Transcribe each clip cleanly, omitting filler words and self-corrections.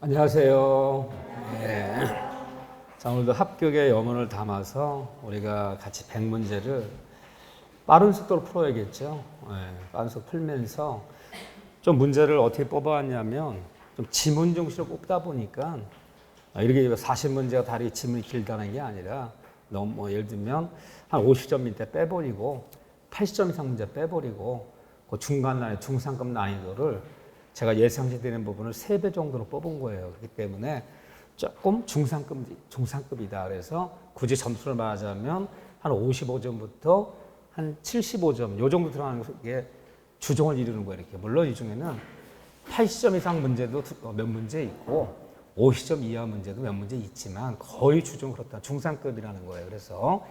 안녕하세요. 네. 자, 오늘도 합격의 염원을 담아서 우리가 같이 100문제를 빠른 속도로 풀어야겠죠. 네, 빠른 속도 풀면서 좀 문제를 어떻게 뽑아왔냐면 좀 지문 중심으로 뽑다 보니까 이렇게 40문제가 다리 지문이 길다는 게 아니라 너무 예를 들면 한 50점 밑에 빼버리고 80점 이상 문제 빼버리고 그 중간 난이도, 중상급 난이도를 제가 예상시 되는 부분을 3배 정도로 뽑은 거예요. 그렇기 때문에 조금 중상급이다. 그래서 굳이 점수를 말하자면 한 55점부터 한 75점, 요 정도 들어가는 게 주종을 이루는 거예요. 이렇게. 물론 이 중에는 80점 이상 문제도 몇 문제 있고 50점 이하 문제도 몇 문제 있지만 거의 주종 그렇다. 중상급이라는 거예요. 그래서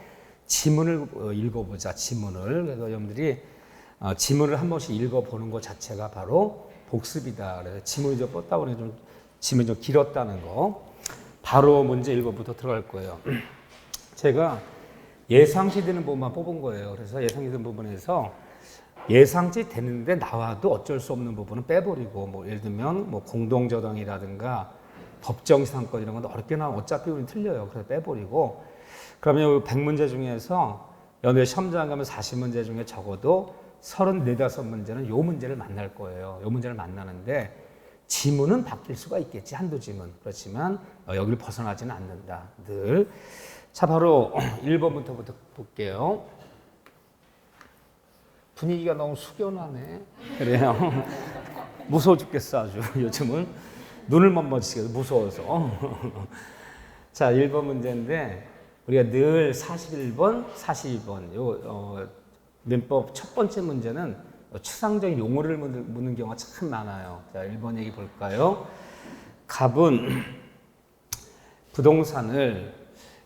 지문을 읽어보자. 지문을. 그래서 여러분들이 지문을 한 번씩 읽어보는 것 자체가 바로 복습이다. 그래서 지문이 좀 뻗다 보니 좀 지문이 좀 길었다는 거. 바로 문제 1번부터 들어갈 거예요. 제가 예상시 되는 부분만 뽑은 거예요. 그래서 예상시 되는 부분에서 예상시 되는데 나와도 어쩔 수 없는 부분은 빼버리고, 뭐 예를 들면 뭐 공동저당이라든가 법정상권 이런 건 어렵게 나오면 어차피 우리 틀려요. 그래서 빼버리고, 그러면 100문제 중에서 연애 시험장 가면 40문제 중에 적어도 34, 5문제는 요 문제를 만날 거예요. 요 문제를 만나는데 지문은 바뀔 수가 있겠지. 한두 지문. 그렇지만 여기를 벗어나지는 않는다. 늘. 자, 바로 1번부터 볼게요. 분위기가 너무 숙연하네. 그래요. 무서워 죽겠어 아주. 요즘은 눈을 못 맞추겠어. 무서워서. 자, 1번 문제인데 우리가 늘 41번, 42번 민법 첫 번째 문제는 추상적인 용어를 묻는 경우가 참 많아요. 자, 1번 얘기 볼까요? 갑은 부동산을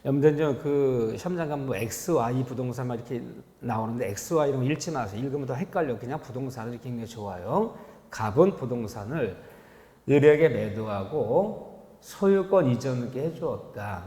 여러분들 그 시험장 가면 뭐 X, Y 부동산만 이렇게 나오는데 X, Y 이런 거 읽지 마세요. 읽으면 더 헷갈려. 그냥 부동산을 이렇게 읽는 게 좋아요. 갑은 부동산을 을에게 매도하고 소유권 이전하게 해주었다.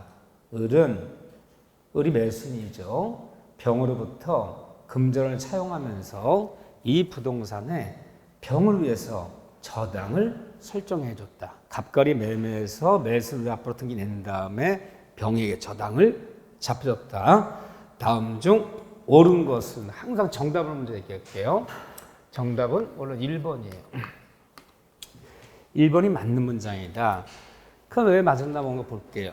을이 매순이죠. 병으로부터 금전을 차용하면서 이 부동산에 병을 위해서 저당을 설정해 줬다. 갑과리 매매에서 매수를 앞으로 등기낸 다음에 병에게 저당을 잡혀줬다. 다음 중 옳은 것은 항상 정답을 먼저 얘기할게요. 정답은 물론 1번이에요. 1번이 맞는 문장이다. 그럼 왜 맞았나 뭔가 볼게요.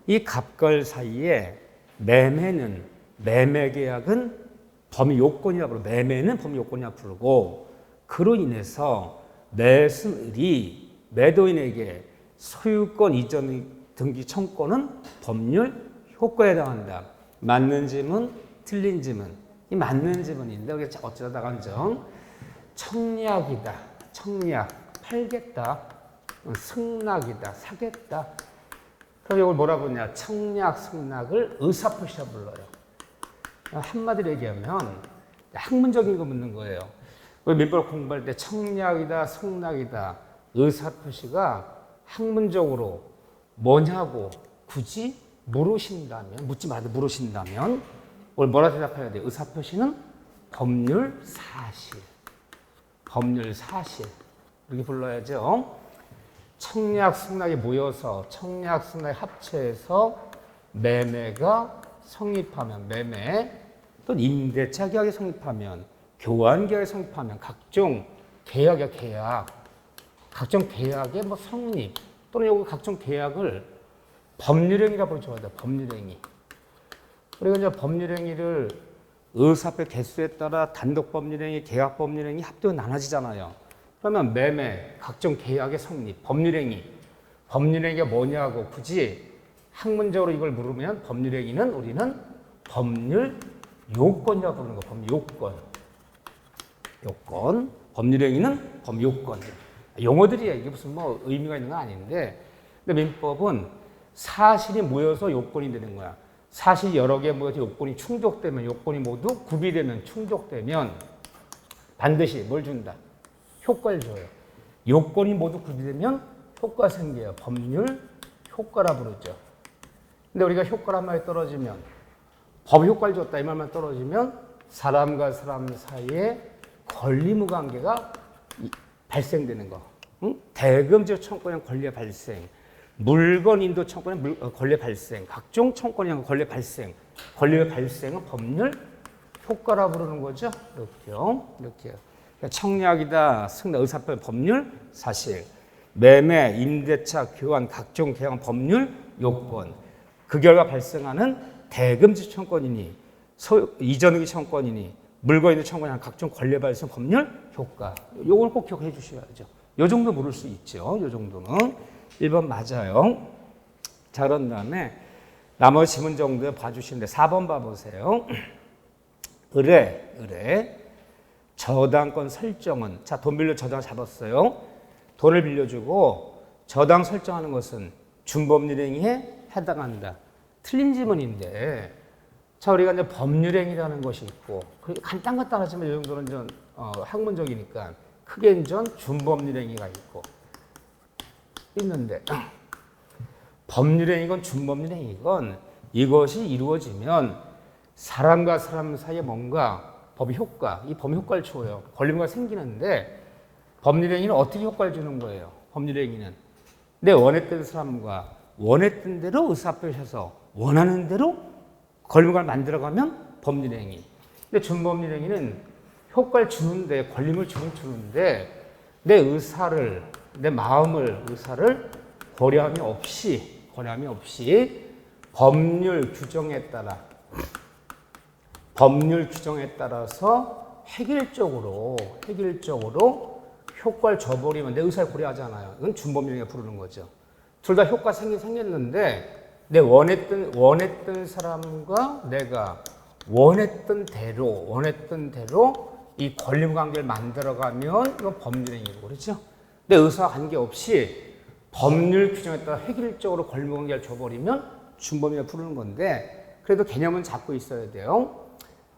이 갑걸 사이에 매매 계약은 범위 요건이라 부르고 매매는 범위 요건이라 부르고 그로 인해서 매수일이 매도인에게 소유권 이전 등기 청구는 법률 효과에 해당한다. 맞는 지문, 틀린 지문. 이 맞는 지문인데 여기 어쩌다가 한정 청약이다. 청약 팔겠다. 승낙이다. 사겠다. 그럼 이걸 뭐라 부르냐? 청약, 승낙을 의사표시라 불러요. 한마디로 얘기하면 학문적인 거 묻는 거예요. 민법 공부할 때 청약이다, 승낙이다, 의사표시가 학문적으로 뭐냐고 굳이 물으신다면, 묻지 말고 물으신다면 뭐라 대답해야 돼요? 의사표시는 법률 사실. 법률 사실. 이렇게 불러야죠. 청약, 승낙이 모여서 청약, 승낙이 합체해서 매매가 성립하면 매매, 또 임대차 계약이 성립하면 교환 계약이 성립하면 각종 계약의 각종 계약의 뭐 성립 또는 여기 각종 계약을 법률행위라고 부르죠. 법률행위. 그리고 이제 법률행위를 의사표 개수에 따라 단독 법률행위, 계약 법률행위, 합동이 나눠지잖아요. 그러면 매매, 각종 계약의 성립, 법률행위가 뭐냐고 굳이 학문적으로 이걸 물으면 법률행위는 우리는 법률 요건이라고 부르는 거. 법률 요건. 법률행위는 법률 요건. 용어들이야. 이게 무슨 뭐 의미가 있는 건 아닌데. 근데 민법은 사실이 모여서 요건이 되는 거야. 사실이 여러 개 모여서 요건이 충족되면, 요건이 모두 구비되면, 충족되면 반드시 뭘 준다? 효과를 줘요. 요건이 모두 구비되면 효과가 생겨요. 법률 효과라 부르죠. 근데 우리가 효과란 말이 떨어지면 법 효과를 줬다 이 말만 떨어지면 사람과 사람 사이에 권리무 관계가 발생되는 거. 응? 대금지적 청구권 권리 발생, 물건 인도 청구권 권리 발생, 각종 청구권 권리 발생, 권리 발생은 법률 효과라 부르는 거죠. 이렇게요. 이렇게요. 그러니까 청약이다, 승낙, 의사표현 법률 사실, 매매, 임대차, 교환, 각종 계약 법률 요건, 그 결과 발생하는 대금지 청권이니 이전의 청권이니 물건인도 청권이나 각종 권리 발생 법률 효과. 요걸 꼭 기억해 주셔야죠. 요 정도 물을 수 있죠. 요 정도는 1번 맞아요. 자, 그런 다음에 나머지 지문 정도 봐주시는데 4번 봐보세요. 의뢰 저당권 설정은, 자, 돈 빌려 저당 잡았어요. 돈을 빌려주고 저당 설정하는 것은 준법률행위에 해당한다. 틀린 지문인데, 자, 우리가 이제 법률행위라는 것이 있고, 간단하지만 이 정도는 좀 학문적이니까 크게 전 준법률행위가 있는데, 법률행위건 준법률행위건 이것이 이루어지면 사람과 사람 사이에 뭔가 법의 효과, 이 법의 효과를 줘요. 권리가 생기는데 법률행위는 어떻게 효과를 주는 거예요? 법률행위는 내 원했던 사람과 원했던 대로 의사표시해서 원하는 대로 권리를 만들어가면 법률행위. 근데 준법률행위는 효과를 주는데, 권리를 주는데 내 의사를, 내 마음을, 의사를 고려함이 없이 법률 규정에 따라서 획일적으로 효과를 줘버리면 내 의사를 고려하잖아요. 이건 준법률행위가 부르는 거죠. 둘 다 효과 생겼는데 내 원했던 사람과 내가 원했던 대로 이 권리 관계를 만들어가면 이건 법률행위고, 그렇죠? 내 의사와 관계없이 법률 규정에 따라 획일적으로 권리 관계를 줘버리면 준법률행위가 부르는 건데, 그래도 개념은 잡고 있어야 돼요.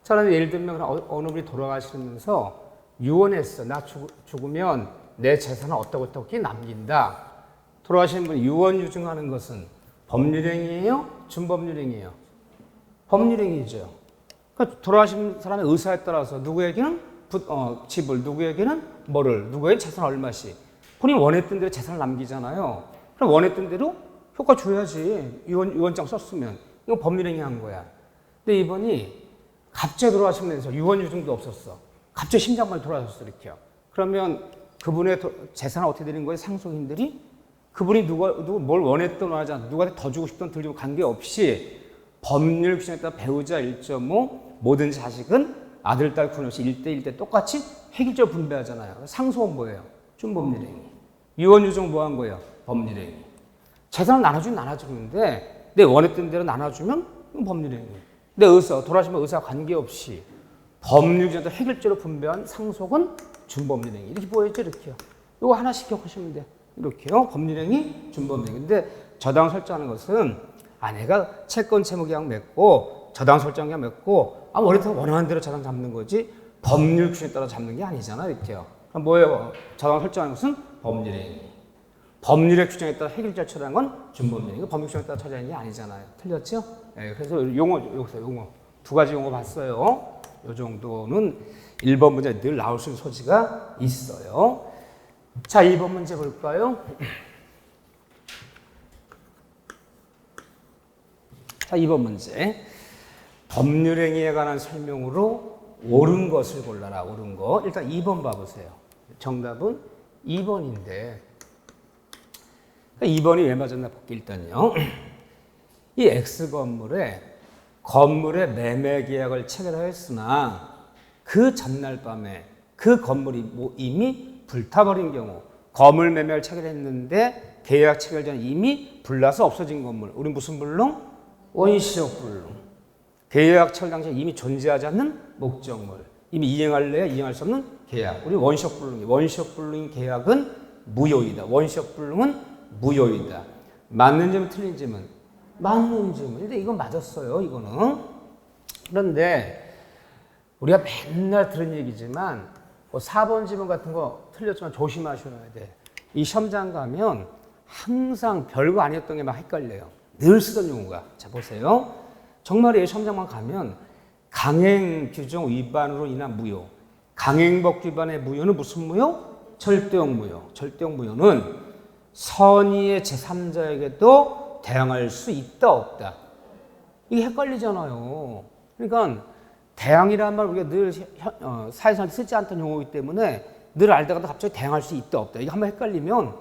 저는 예를 들면 어느 분이 돌아가시면서 유언했어. 나 죽으면 내 재산을 어떻게 남긴다. 돌아가신 분이 유언 유증하는 것은 법률행위예요? 준법률행위예요? 법률행위죠. 그러니까 돌아가신 사람의 의사에 따라서 누구에게는 집을, 누구에게는 누구에게는 재산 얼마씩. 본인이 원했던 대로 재산을 남기잖아요. 그럼 원했던 대로 효과 줘야지. 유언장 썼으면. 이거 법률행위 한 거야. 근데 이번이 갑자기 돌아가시면서 유언 유증도 없었어. 갑자기 심장마비 돌아가셨어, 이렇게요. 그러면 그분의 재산을 어떻게 되는 거예요? 상속인들이? 그분이 뭘 원했던 하자, 누구한테 더 주고 싶던 덜 주고 관계없이 법률 규정에 따라 배우자 1.5, 모든 자식은 아들, 딸, 구분 없이 1대1 똑같이 획일적으로 분배하잖아요. 상속은 뭐예요? 준법률행위. 유언 유증 뭐 한 거예요? 법률행위. 재산을 나눠주는데 내 원했던 대로 나눠주면 이건 법률행위. 내 의사, 돌아가시면 의사 관계없이 법률 규정에 따라 획일적으로 분배한 상속은 준법률행위. 이렇게 보여야죠, 이렇게요. 이거 하나씩 기억하시면 돼요. 이렇게요. 법률행위, 준법률행위. 근데 저당 설정하는 것은 아내가 채권 채무 계약 맺고 저당 설정 계약 맺고 원하는 대로 저당 잡는 거지 법률 규정에 따라 잡는 게 아니잖아, 이렇게요. 그럼 뭐예요? 저당 설정하는 것은 법률행위. 법률의 규정에 따라 획일적으로 처리한 건 준법률행위. 법률 규정에 따라 처리하는 게 아니잖아요. 틀렸죠? 네, 그래서 용어 두 가지 용어 봤어요. 이 정도는 1번 문제 늘 나올 수 있는 소지가 있어요. 자, 2번 문제 볼까요? 자, 2번 문제. 법률행위에 관한 설명으로 옳은 것을 골라라. 옳은 거. 일단 2번 봐보세요. 정답은 2번인데 2번이 왜 맞았나 볼게요. 일단요. 이 X건물에 건물의 매매 계약을 체결하였으나 그 전날 밤에 그 건물이 이미 불타버린 경우, 건물 매매를 체결했는데 계약 체결 전에 이미 불나서 없어진 건물, 우리 무슨 불능? 원시적 불능. 계약 체결 당시에 이미 존재하지 않는 목적물, 이미 이행할래야 이행할 수 없는 계약, 우리 원시적 불능. 원시적 불능 계약은 무효이다. 원시적 불능은 무효이다. 맞는 점은 틀린 점은? 맞는 점은. 근데 이건 맞았어요, 이거는. 그런데 우리가 맨날 들은 얘기지만 4번 지문 같은 거 틀렸지만 조심하셔야 돼. 이 시험장 가면 항상 별거 아니었던 게 막 헷갈려요. 늘 쓰던 용어가. 자, 보세요. 정말이에요. 시험장만 가면 강행 규정 위반으로 인한 무효. 강행법 위반의 무효는 무슨 무효? 절대적 무효. 절대적 무효는 선의의 제3자에게도 대항할 수 있다 없다. 이게 헷갈리잖아요. 그러니까 대항이라는 말 우리가 늘 사회생활 쓰지 않던 용어이기 때문에 늘 알다가도 갑자기 대항할 수 있다 없다. 이거 한번 헷갈리면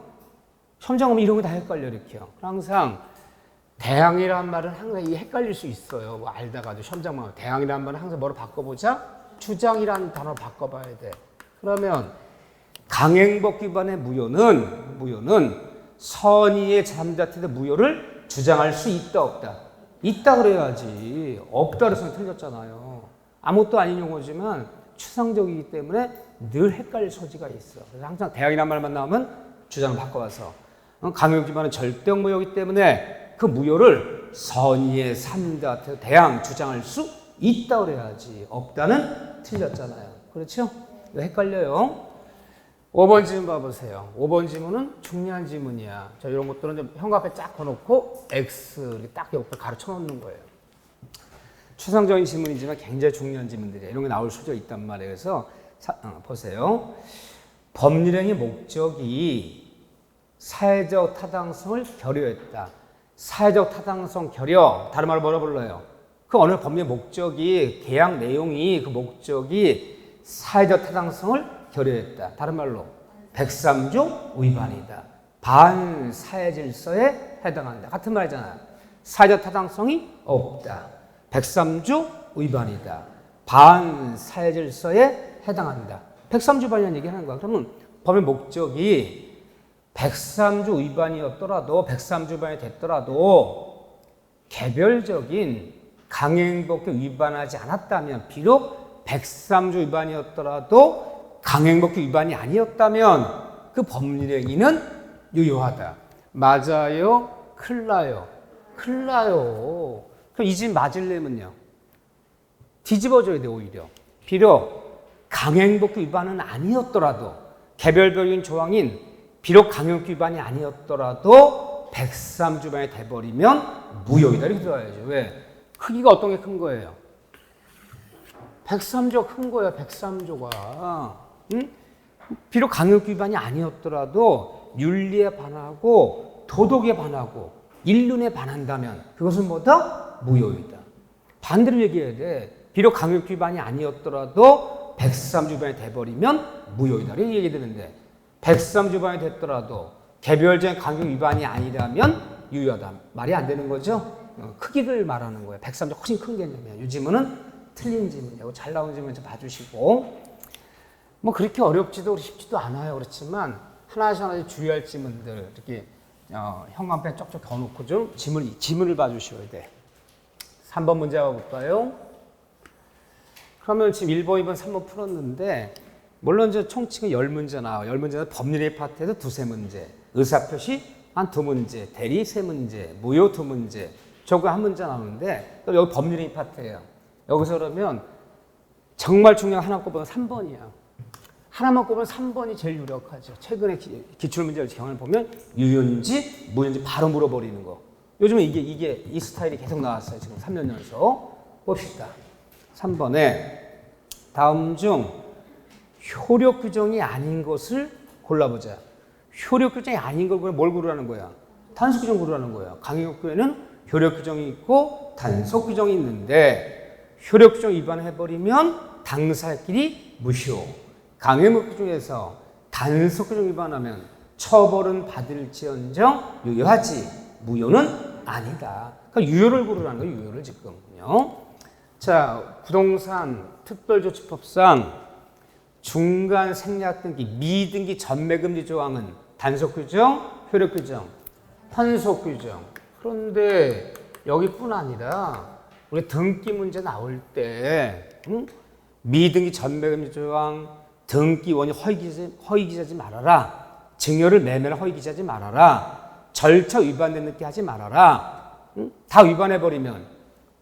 현장하면 이런 거 다 헷갈려 이렇게요. 항상 대항이라는 말은 항상 이게 헷갈릴 수 있어요. 뭐 알다가도 현장만 대항이라는 말은 항상 뭐로 바꿔보자? 주장이라는 단어로 바꿔봐야 돼. 그러면 강행법 기반의 무효는 선의의 잠자태의 무효를 주장할 수 있다 없다. 있다 그래야지. 없다 그래서 틀렸잖아요. 아무것도 아닌 용어지만 추상적이기 때문에 늘 헷갈릴 소지가 있어. 그래서 항상 대항이라는 말만 나오면 주장을 바꿔와서 강행법 기반은 절대적 무효이기 때문에 그 무효를 선의의 삼자태 대항 주장할 수 있다 그래야지. 없다는 틀렸잖아요. 그렇죠? 이거 헷갈려요. 5번 지문 봐보세요. 5번 지문은 중요한 지문이야. 자, 이런 것들은 현관앞에 쫙 거놓고 X 이렇게 딱 옆에 가르쳐 놓는 거예요. 추상적인 지문이지만 굉장히 중요한 지문들이에요. 이런 게 나올 수도 있단 말이에요. 그래서 보세요. 법률행위 목적이 사회적 타당성을 결여했다. 사회적 타당성 결여, 다른 말로 뭐라 불러요? 그 어느 법률 목적이, 계약 내용이 그 목적이 사회적 타당성을 결여했다. 다른 말로 103조 위반이다. 반사회 질서에 해당한다. 같은 말이잖아요. 사회적 타당성이 없다. 103조 위반이다. 반사회 질서에 해당한다. 103조 위반이라는 얘기하는 거야. 그러면 법의 목적이 103조 위반이었더라도 103조 위반이 됐더라도 개별적인 강행법규 위반하지 않았다면 비록 103조 위반이었더라도 강행법규 위반이 아니었다면 그 법률행위는 유효하다. 맞아요? 큰일 나요? 큰일 나요. 그럼 이 집 맞으려면요? 뒤집어줘야 돼 오히려. 비록 강행법규 위반은 아니었더라도 개별적인 조항인 비록 강행법규 위반이 아니었더라도 103조 위반이 돼버리면 무효이다. 이렇게 들어야죠. 왜? 크기가 어떤 게 큰 거예요? 103조가 큰 거야. 103조가. 응? 비록 강행법규 위반이 아니었더라도 윤리에 반하고 도덕에 반하고 인륜에 반한다면 그것은 뭐다? 무효이다. 반대로 얘기해야 돼. 비록 강행법규 위반이 아니었더라도 103조 위반이 돼버리면 무효이다. 이렇게 얘기되는데 103조 위반이 됐더라도 개별적인 강행법 위반이 아니라면 유효하다. 말이 안 되는 거죠? 크기를 말하는 거예요. 103조 훨씬 큰 개념이에요. 이 지문은 틀린 지문이에요. 잘 나온 지문 좀 봐주시고. 뭐 그렇게 어렵지도 쉽지도 않아요. 그렇지만 하나씩 주의할 지문들 이렇게 현관펜 쪽쪽 겨놓고 좀 지문을 봐주셔야 돼. 3번 문제 봐볼까요? 그러면 지금 1번, 2번, 3번 풀었는데 물론 이제 총칙은 10문제 나와요. 10문제는 법률의 파트에서 2-3문제, 의사표시 한 2문제, 대리 3문제, 무효 2문제, 저거 1문제 나오는데 여기 법률의 파트예요. 여기서 그러면 정말 중요한 하나 꼽으면 3번이야. 하나만 꼽으면 3번이 제일 유력하죠. 최근에 기출문제를 경험을 보면 유효인지 무효인지 바로 물어버리는 거. 요즘에 이게 이 스타일이 계속 나왔어요. 지금 3년 연속. 봅시다. 3번에 다음 중 효력 규정이 아닌 것을 골라보자. 효력 규정이 아닌 걸 뭘 고르라는 거야? 단속 규정 고르라는 거야. 강행법규에는 효력 규정이 있고 단속 규정이 있는데 효력 규정 위반해버리면 당사끼리 무효. 강행법 중에서 단속 규정 위반하면 처벌은 받을지언정 유효하지 무효는 아니다. 그러니까 유효를 고르라는 거예요. 유효를 지금요. 자, 부동산 특별조치법상 중간 생략 등기, 미등기 전매금지 조항은 단속 규정, 효력 규정, 판속 규정. 그런데 여기뿐 아니라 우리 등기 문제 나올 때 미등기 전매금지 조항, 등기 원인 허위기재하지 말아라. 증여를 매매를 허위기재하지 말아라. 절차 위반된 등기 하지 말아라. 다 위반해버리면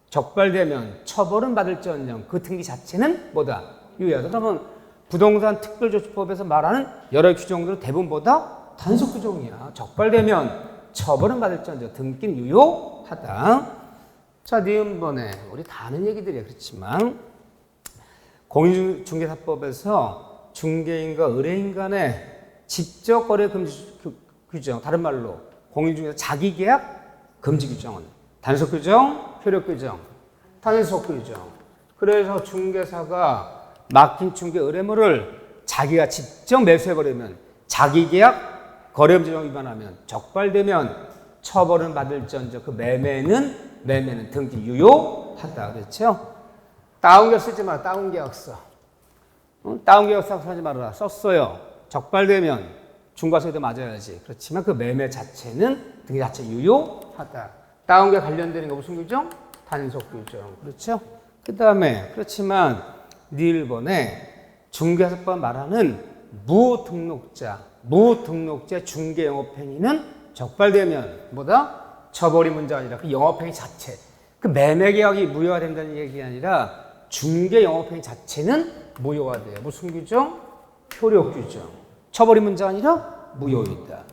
적발되면 처벌은 받을지언정 그 등기 자체는 뭐다? 유효하다. 그러면 부동산 특별조치법에서 말하는 여러 규정들은 대부분 뭐다? 단속 규정이야. 적발되면 처벌은 받을지언정 등기는 유효하다. 자, 니은번에 우리 다 아는 얘기들이야. 그렇지만 공인중개사법에서 중개인과 의뢰인 간의 직접 거래 금지 규정, 다른 말로 공인중개사 자기 계약 금지 규정은 단속 규정, 효력 규정, 단속 규정. 그래서 중개사가 막힌 중개 의뢰물을 자기가 직접 매수해버리면 자기 계약 거래 금지 규정 위반하면 적발되면 처벌은 받을지언정 그 매매는 등기 유효하다. 그렇죠? 다운계약 쓰지 마라. 다운계약서. 다운계약서 하지 말아라. 썼어요. 적발되면 중과세도 맞아야지. 그렇지만 그 매매 자체는 등기 자체 유효하다. 다운계약 관련되는 거 무슨 규정? 단속 규정. 그렇죠? 그 다음에 그렇지만 네 1번에 중개사법 말하는 무등록자 중개 영업행위는 적발되면 뭐다? 처벌이 문제가 아니라 그 영업행위 자체, 그 매매계약이 무효가 된다는 얘기 아니라 중개 영업행위 자체는 무효가 돼요. 무슨 규정? 효력 규정. 처벌이 문제가 아니라 무효이다.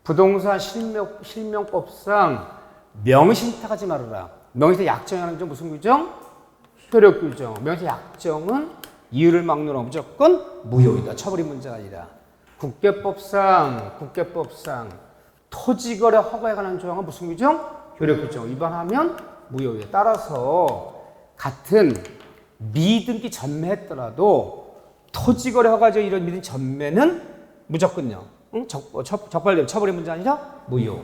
부동산 실명법상 명의신탁하지 말아라. 명의신탁 약정이라는 게 무슨 규정? 효력 규정. 명의신탁 약정은 이유를 막론하고 무조건 무효이다. 처벌이 문제가 아니라. 국계법상 토지거래 허가에 관한 조항은 무슨 규정? 효력 규정. 위반하면 무효에 따라서 같은 미등기 전매했더라도 토지거래 허가제 이런 미등기 전매는 무조건요. 적발되면 처벌의 문제 아니라 무효.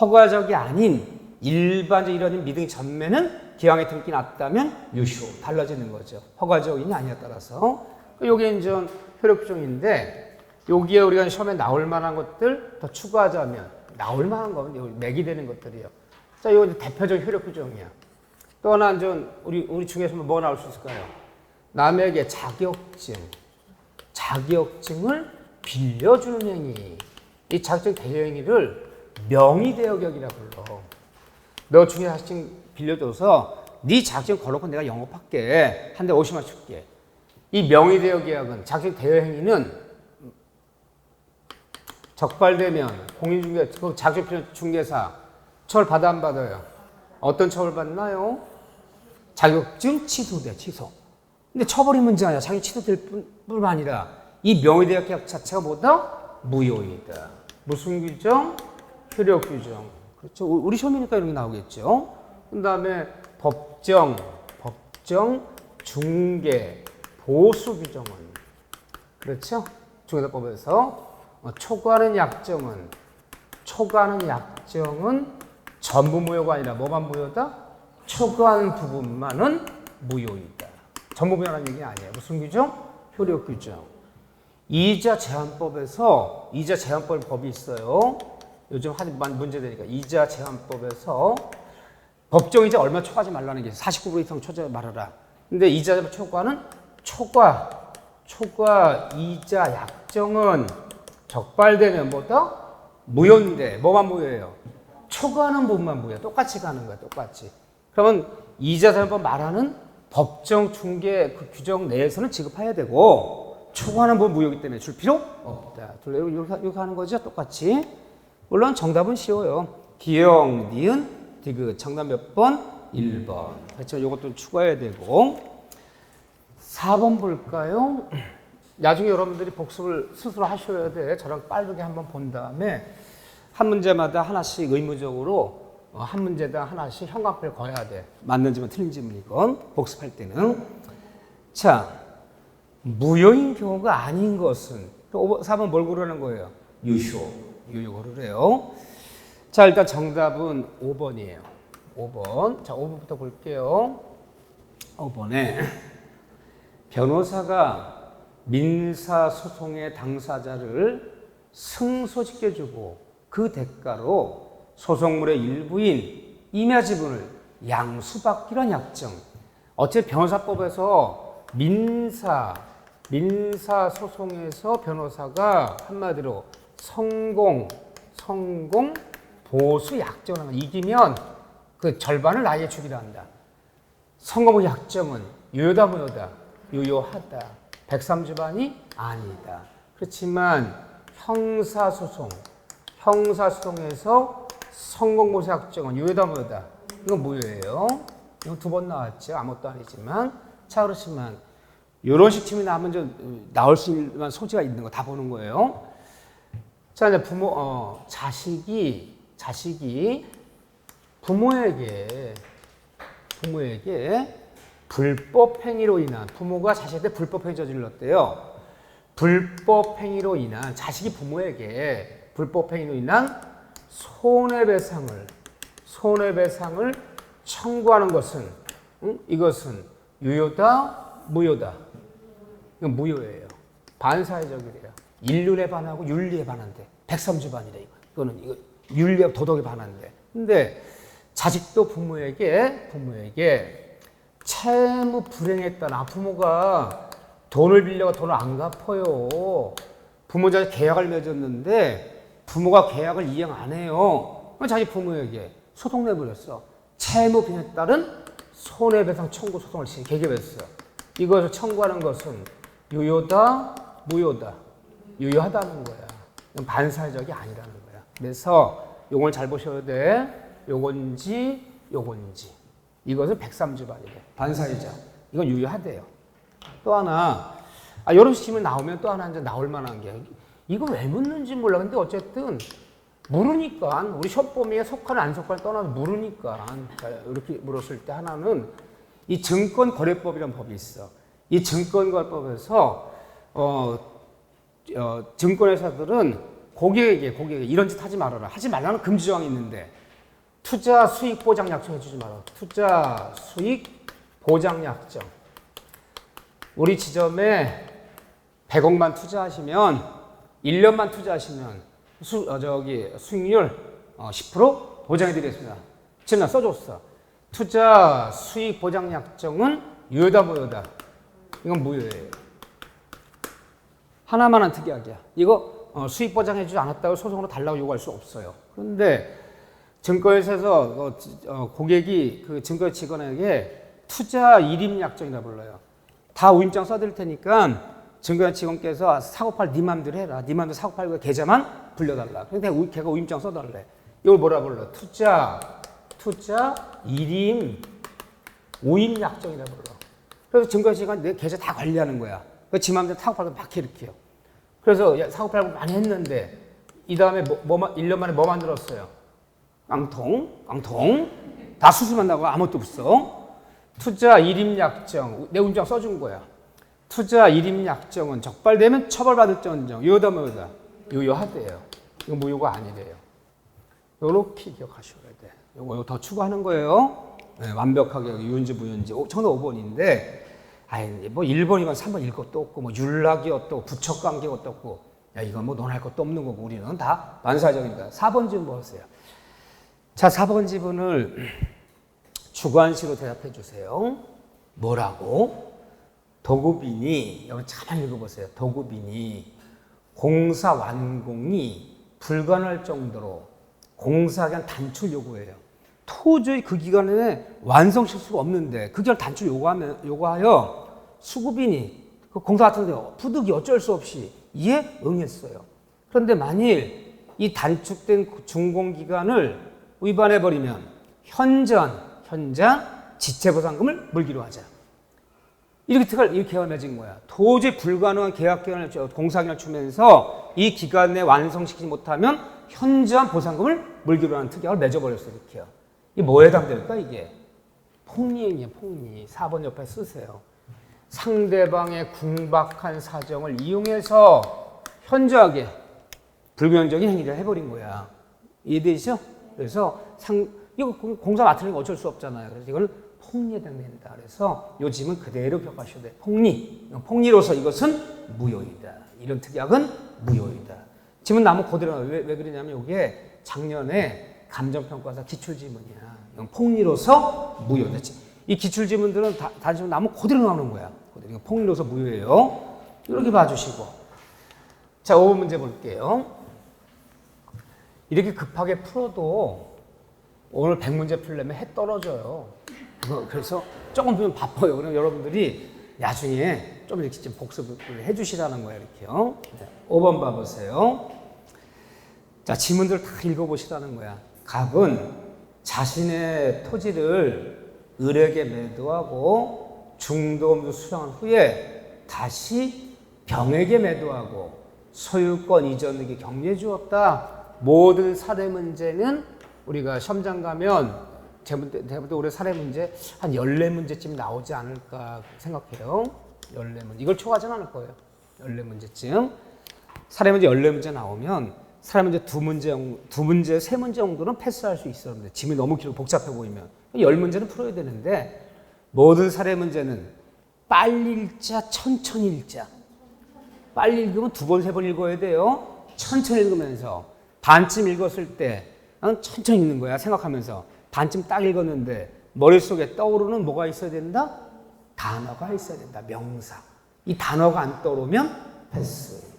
허가적이 아닌 일반적 이런 미등기 전매는 기왕에 등기 났다면 유효. 달라지는 거죠. 허가적이냐 아니냐에 따라서. 요게 이제 효력 규정인데 여기에 우리가 시험에 나올 만한 것들 더 추가하자면 나올 만한 건 맥이 되는 것들이요. 자, 이거 대표적인 효력 규정이야. 또 하나 우리 중에서 뭐가 나올 수 있을까요? 남에게 자격증을 빌려주는 행위. 이 자격증 대여 행위를 명의대여격이라 불러. 너 중에 자격증 빌려줘서 네 자격증 걸어놓고 내가 영업할게. 한 대 50만 줄게. 이 명의대여 계약은 자격증 대여 행위는 적발되면 공인중개, 자격증 중개사 처벌 받아 안 받아요? 어떤 처벌 받나요? 자격증 취소돼, 취소. 근데 처벌이 문제가 아니라 자격증 취소될 뿐만 아니라 이 명의대여 계약 자체가 뭐다? 무효이다. 무슨 규정? 효력 규정. 그렇죠. 우리 시험이니까 이런 게 나오겠죠. 그 다음에 법정, 중개, 보수 규정은 그렇죠. 중개사법에서 초과하는 약정은 전부 무효가 아니라 뭐만 무효다? 초과한 부분만은 무효이다. 전부 무효라는 얘기는 아니에요. 무슨 규정? 효력 규정. 이자 제한법에서 이자 제한법 법이 있어요. 요즘 문제되니까 이자 제한법에서 법정이자 얼마 초과하지 말라는 게 49% 이상 초과하지 말아라. 근데 이자 초과는 초과 이자 약정은 적발되면 뭐다? 무효인데 뭐만 무효예요? 초과하는 부분만 무효. 똑같이 가는 거야. 똑같이. 그러면 이자 제한법 말하는 법정 중개 그 규정 내에서는 지급해야 되고 초과하는 부분 무효이기 때문에 줄 필요 없다. 이렇게 하는 거죠. 똑같이. 물론 정답은 쉬워요. 기역, 니은, 디귿. 정답 몇 번? 1번. 그렇죠. 이것도 추가해야 되고. 4번 볼까요? 나중에 여러분들이 복습을 스스로 하셔야 돼. 저랑 빠르게 한번 본 다음에 한 문제마다 하나씩 의무적으로 한 문제당 하나씩 형광펜을 거야 돼. 맞는지만 틀린지만 이건 복습할 때는. 자, 무효인 경우가 아닌 것은 4번 뭘 고르는 거예요? 유효 고르래요. 자, 일단 정답은 5번이에요. 5번. 자, 5번부터 볼게요. 5번에 변호사가 민사소송의 당사자를 승소시켜주고 그 대가로 소송물의 일부인 임야 지분을 양수받기란 약정. 어째 변호사법에서 민사소송에서 변호사가 한마디로 성공 보수 약정을 이기면 그 절반을 나에게 주기로 한다. 성공 약정은 유효다 무효다? 유효하다. 103주반이 아니다. 그렇지만 형사소송에서 성공보수 약정은 유효다 무효다? 이건 무효예요. 이건 2번 나왔죠. 아무것도 아니지만. 자, 그렇지만 이런 식침이 나오면 좀 나올 수 있는 소지가 있는 거 다 보는 거예요. 자, 이제 자식이 부모에게 불법 행위로 인한, 부모가 자식한테 불법 행위 저질렀대요. 불법 행위로 인한, 자식이 부모에게 불법 행위로 인한 손해배상을 청구하는 것은, 이것은 유효다, 무효다? 이건 무효예요. 반사회적이래요. 인륜에 반하고 윤리에 반한대. 103주반이래. 이거 윤리와 도덕에 반한대. 근데 자식도 부모에게 채무 불행했다. 부모가 돈을 빌려가 돈을 안 갚아요. 부모자식 계약을 맺었는데 부모가 계약을 이행 안 해요. 자기 부모에게 소송 내버렸어. 채무 불행에 따른 손해배상 청구 소송을 개개했어. 이것을 청구하는 것은 유효다, 무효다? 유효하다는 거야. 반사회적이 아니라는 거야. 그래서 요걸 잘 보셔야 돼. 요건지. 이것은 103주반이래. 반사회적. 이건 유효하대요. 또 하나, 이런 시험이 나오면 또 하나 이제 나올 만한 게, 이거 왜 묻는지 몰라. 근데 어쨌든 모르니까, 우리 시험 범위에 속하는 안 속하는 떠나서 모르니까 이렇게 물었을 때 하나는 이 증권거래법이라는 법이 있어. 이 증권거래법에서 증권회사들은 고객에게 이런 짓 하지 말아라. 하지 말라는 금지 조항이 있는데, 투자 수익 보장 약정 해주지 마라. 투자 수익 보장 약정. 우리 지점에 100억만 투자하시면 1년만 투자하시면 수익률 10% 보장해드리겠습니다. 지금 나 써줬어. 투자 수익 보장 약정은 유효다, 무효다? 이건 무효예요. 하나만한 특이하게야. 이거 수익 보장해주지 않았다고 소송으로 달라고 요구할 수 없어요. 그런데 증권회사에서 고객이 그 증권 직원에게 투자 일임 약정이라 불러요. 다 우임장 써드릴 테니까 증권 직원께서 사고팔 네 맘대로 해라. 네 맘대로 사고팔고 계좌만 불려달라. 근데 걔가 우임장 써달래. 이걸 뭐라 불러? 투자 일임 우임 약정이라 불러. 그래서 증권 직원 내 계좌 다 관리하는 거야. 지 맘대로 사고팔고 막 일으켜요. 그래서 사고팔고 많이 했는데 이 다음에 1년 만에 뭐 만들었어요? 깡통. 다 수수만 나고 아무것도 없어. 투자 일임약정. 내 운장 써준 거야. 투자 일임약정은 적발되면 처벌받을지언정. 유효다, 무효다? 유효하대요. 이거 무효가 아니래요. 요렇게 기억하셔야 돼. 요거 더 추가하는 거예요. 네, 완벽하게 유효인지 무효인지. 정답 5번인데, 뭐 1번이건 3번 읽을 것도 없고, 뭐 율락이 어떻고, 부척관계가 어떻고, 이건 뭐 논할 것도 없는 거고, 우리는 다 반사적이니까. 4번 지문 보세요. 자, 4번 지문을 주관식으로 대답해 주세요. 뭐라고? 도급인이, 여기 잘 읽어보세요. 도급인이 공사 완공이 불가능할 정도로 공사기간 단축 요구해요. 도저히 그 기간에 완성시킬 수가 없는데 그 기간 단축 요구하여 수급인이 그 공사 같은 데 부득이 어쩔 수 없이 이에 응했어요. 그런데 만일 이 단축된 준공기간을 위반해버리면 현장 지체보상금을 물기로 하자. 이렇게 계약을 맺은 거야. 도저히 불가능한 계약기간을, 공사기간을 주면서 이 기간에 완성시키지 못하면 현저한 보상금을 물기로 하는 특약을 맺어버렸어요. 이렇게요. 이게 뭐에 해당될까, 이게? 폭리행위야, 폭리. 4번 옆에 쓰세요. 상대방의 궁박한 사정을 이용해서 현저하게 불균형적인 행위를 해버린 거야. 이해되시죠? 그래서 이거 공사 맡으니까 어쩔 수 없잖아요. 그래서 이걸 폭리에 해당된다. 그래서 요 짐은 그대로 기억하셔야 돼요. 폭리로서 이것은 무효이다. 이런 특약은 무효이다. 짐은 나무 그대로. 왜 그러냐면 이게 작년에 감정평가사 기출지문이야. 이건 폭리로서 무효다. 이 기출지문들은 다 지금 나무 그대로 나오는 거야. 그대로. 폭리로서 무효예요. 이렇게 봐주시고. 자, 5번 문제 볼게요. 이렇게 급하게 풀어도 오늘 100문제 풀려면 해 떨어져요. 그래서 조금 보면 바빠요. 그럼 여러분들이 나중에 좀 이렇게 좀 복습을 해 주시라는 거예요. 이렇게요. 5번 봐보세요. 자, 지문들 다 읽어보시라는 거야. 갑은 자신의 토지를 을에게 매도하고 중도금도 수령한 후에 다시 병에게 매도하고 소유권 이전 등기 격려해 주었다. 모든 사례 문제는 우리가 시험장 가면 대부분 올해 사례 문제 한 14문제쯤 나오지 않을까 생각해요. 14문제. 이걸 초과하진 않을 거예요. 14문제쯤. 사례 문제 14문제 나오면 사례 문제 2문제, 3문제 정도는 패스할 수 있어요. 근데 짐이 너무 길고 복잡해 보이면 10문제는 풀어야 되는데 모든 사례 문제는 빨리 읽자, 천천히 읽자. 빨리 읽으면 2번, 3번 읽어야 돼요. 천천히 읽으면서 반쯤 읽었을 때 천천히 읽는 거야. 생각하면서 반쯤 딱 읽었는데 머릿속에 떠오르는 뭐가 있어야 된다? 단어가 있어야 된다. 명사. 이 단어가 안 떠오르면 패스.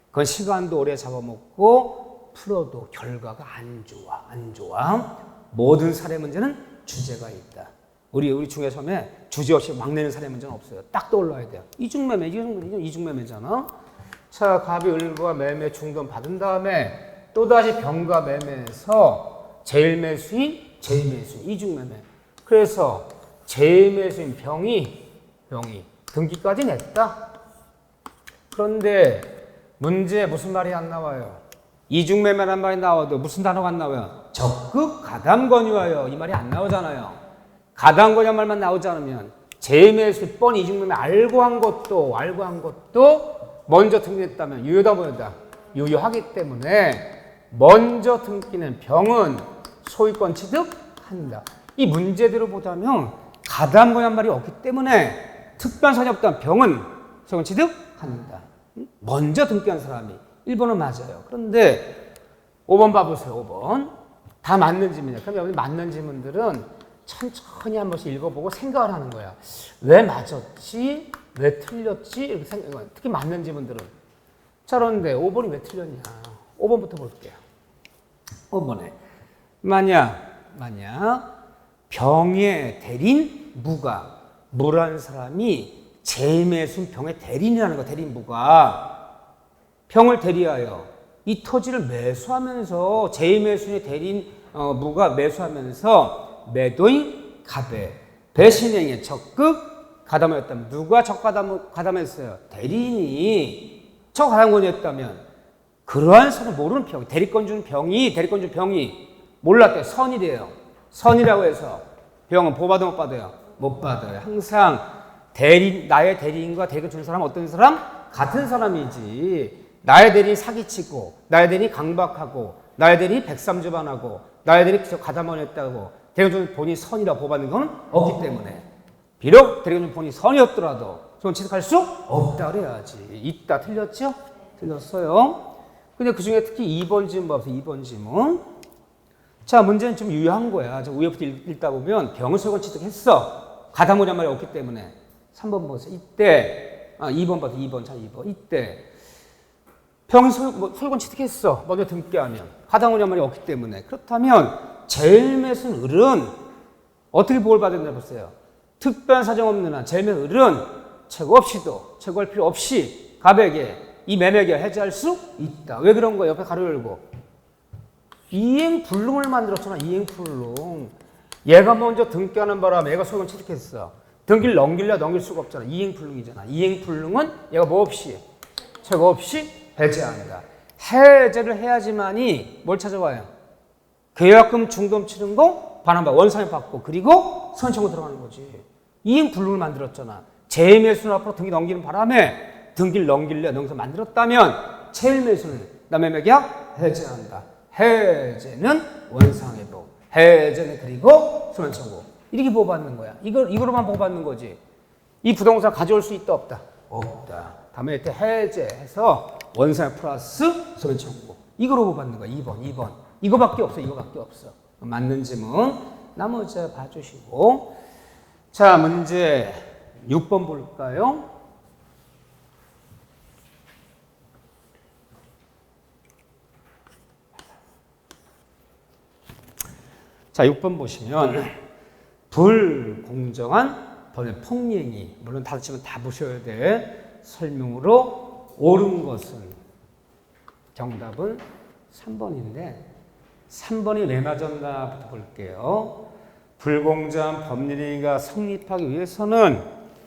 그건 시간도 오래 잡아먹고 풀어도 결과가 안 좋아. 모든 사례 문제는 주제가 있다. 우리 중에 처음에 주제 없이 막 내는 사례 문제는 없어요. 딱 떠올라야 돼요. 이중매매잖아. 자, 갑이 을과 매매 중돈 받은 다음에 또다시 병과 매매에서 제일매수인, 이중매매. 그래서 제일매수인 병이 등기까지 냈다. 그런데 문제에 무슨 말이 안 나와요? 이중매매란 말이 나와도 무슨 단어가 안 나와요? 적극 가담 권유하여 이 말이 안 나오잖아요. 가담 권유한 말만 나오지 않으면 제일매수 뻔 이중매매 알고 한 것도 먼저 등기했다면 유효하기 때문에 먼저 등기는 병은 소유권 취득한다. 이 문제대로 보자면 가담 권유한 말이 없기 때문에 특별한 사정이 없다면 병은 소유권 취득한다. 먼저 등기한 사람이 1번은 맞아요. 그런데 5번 봐보세요. 5번. 다 맞는 질문이에요. 그럼 여기 맞는 질문들은 천천히 한 번씩 읽어보고 생각을 하는 거야. 왜 맞았지? 왜 틀렸지? 이렇게 생각해요. 특히 맞는 질문들은. 자, 그런데 5번이 왜 틀렸냐? 5번부터 볼게요. 5번에 만약 병의 대리인 무라는 사람이 제일매수인 병의 대리인이라는 거, 대리인무가 병을 대리하여 이 토지를 매수하면서 제일매수인의 대리인 무가 매수하면서 매도인 갑의 배신행에 적극 가담하였다면 누가 적가담했어요? 대리인이 적가담권이었다면 그러한 선을 모르는 병, 대리권 준 병이 몰랐대요. 선이래요. 선이라고 해서 병은 보호받아 못 받아요? 못 받아요. 항상 나의 대리인과 대리권 준 사람은 어떤 사람? 같은 사람이지. 나의 대리인 사기치고, 나의 대리인 강박하고, 나의 대리인 백삼주반하고, 나의 대리인 가담원했다고 대리권 준 본인이 선이라고 보호받는 건 없기 때문에 비록 대리권 준 본인이 선이었더라도 손 취득할 수 없다 그래야지. 있다. 틀렸죠? 틀렸어요. 근데 그 중에 특히 2번 지문 봐보세요. 2번 지문. 자, 문제는 좀 유효한 거야. 저 위에부터 읽다 보면 병을 소유권 취득했어. 가담권이란 말이 없기 때문에. 3번 보세요. 이때, 2번 봐도 2번, 자, 2번. 이때, 병이 소유권 취득했어. 먼저 등기하면. 가담권이란 말이 없기 때문에. 그렇다면, 제일매수인 을은 어떻게 보호를 받아야 된다 보세요. 특별한 사정 없는 한, 제일매수인 을은 최고할 필요 없이 갑에게 이 매매계약 해지할 수 있다. 왜 그런 거야? 옆에 가로 열고. 이행불능을 만들었잖아. 이행불능. 얘가 먼저 등기하는 바람에 얘가 소유권 취득했어. 등기를 넘길 수가 없잖아. 이행불능이잖아. 이행불능은 얘가 뭐 없이? 최고 없이 해제한다. 해제를 해야지만이 뭘 찾아와요? 계약금 중도금 치른 거 반환받고 원상회 받고 그리고 선청구 들어가는 거지. 이행불능을 만들었잖아. 제일매수는 앞으로 등기 넘기는 바람에 등기를 넘겨서 만들었다면 제일매수는 남매매계약 해제한다. 해제는 원상회복. 해제는 그리고 소멸청구. 이렇게 보호받는 거야. 이거로만 보호받는 거지. 이 부동산 가져올 수 있다 없다? 없다. 다음에 이때 해제해서 원상회 플러스 소멸청구. 이거로 보호받는 거야. 2번. 이거밖에 없어. 맞는 질문 나머지 봐주시고. 자, 문제 6번 볼까요? 자, 6번 보시면 불공정한 번의 폭행이 물론 다르지만 다 보셔야 돼. 설명으로 옳은 것은 정답은 3번인데 3번이 왜 맞았나부터 볼게요. 불공정한 법률행위가 성립하기 위해서는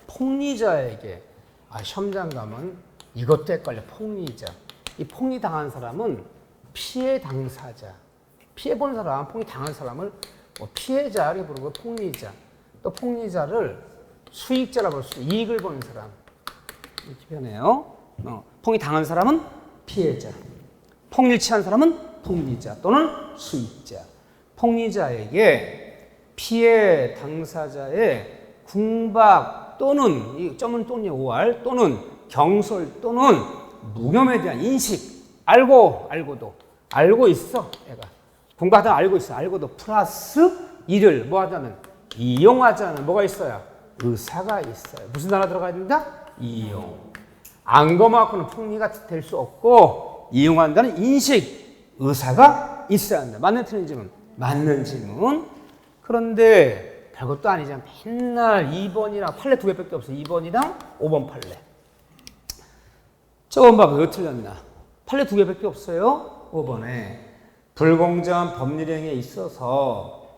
폭리자에게 시험장 가면 이것도 헷갈려. 폭리자. 이 폭리 당한 사람은 피해 당사자, 피해 본 사람, 폭리 당한 사람을 피해자 이렇게 부르고 폭리자, 또 폭리자를 수익자라고 볼 수 있어요. 이익을 보는 사람 이렇게 표현해요. 폭리 당한 사람은 피해자, 폭리를 취한 사람은 폭리자 또는 수익자. 폭리자에게 피해 당사자의 궁박 또는 이 점은 또는 5할 또는 경솔 또는 무혐에 대한 인식, 알고 있어. 애가 궁박하다 알고 있어. 알고도 플러스 이를 뭐 하자는 이용하자는 뭐가 있어야 의사가 있어요. 무슨 단어 들어가야 된다? 이용. 안검하고는 폭리가 될 수 없고 이용한다는 인식, 의사가 있어야 한다. 맞는 틀린 질문? 맞는 질문. 그런데 별것도 아니잖아. 맨날 2번이랑 판례 2개밖에 없어. 2번이랑 5번 판례. 저번 봐봐. 왜 틀렸나? 판례 2개밖에 없어요. 5번에 불공정한 법률행위에 있어서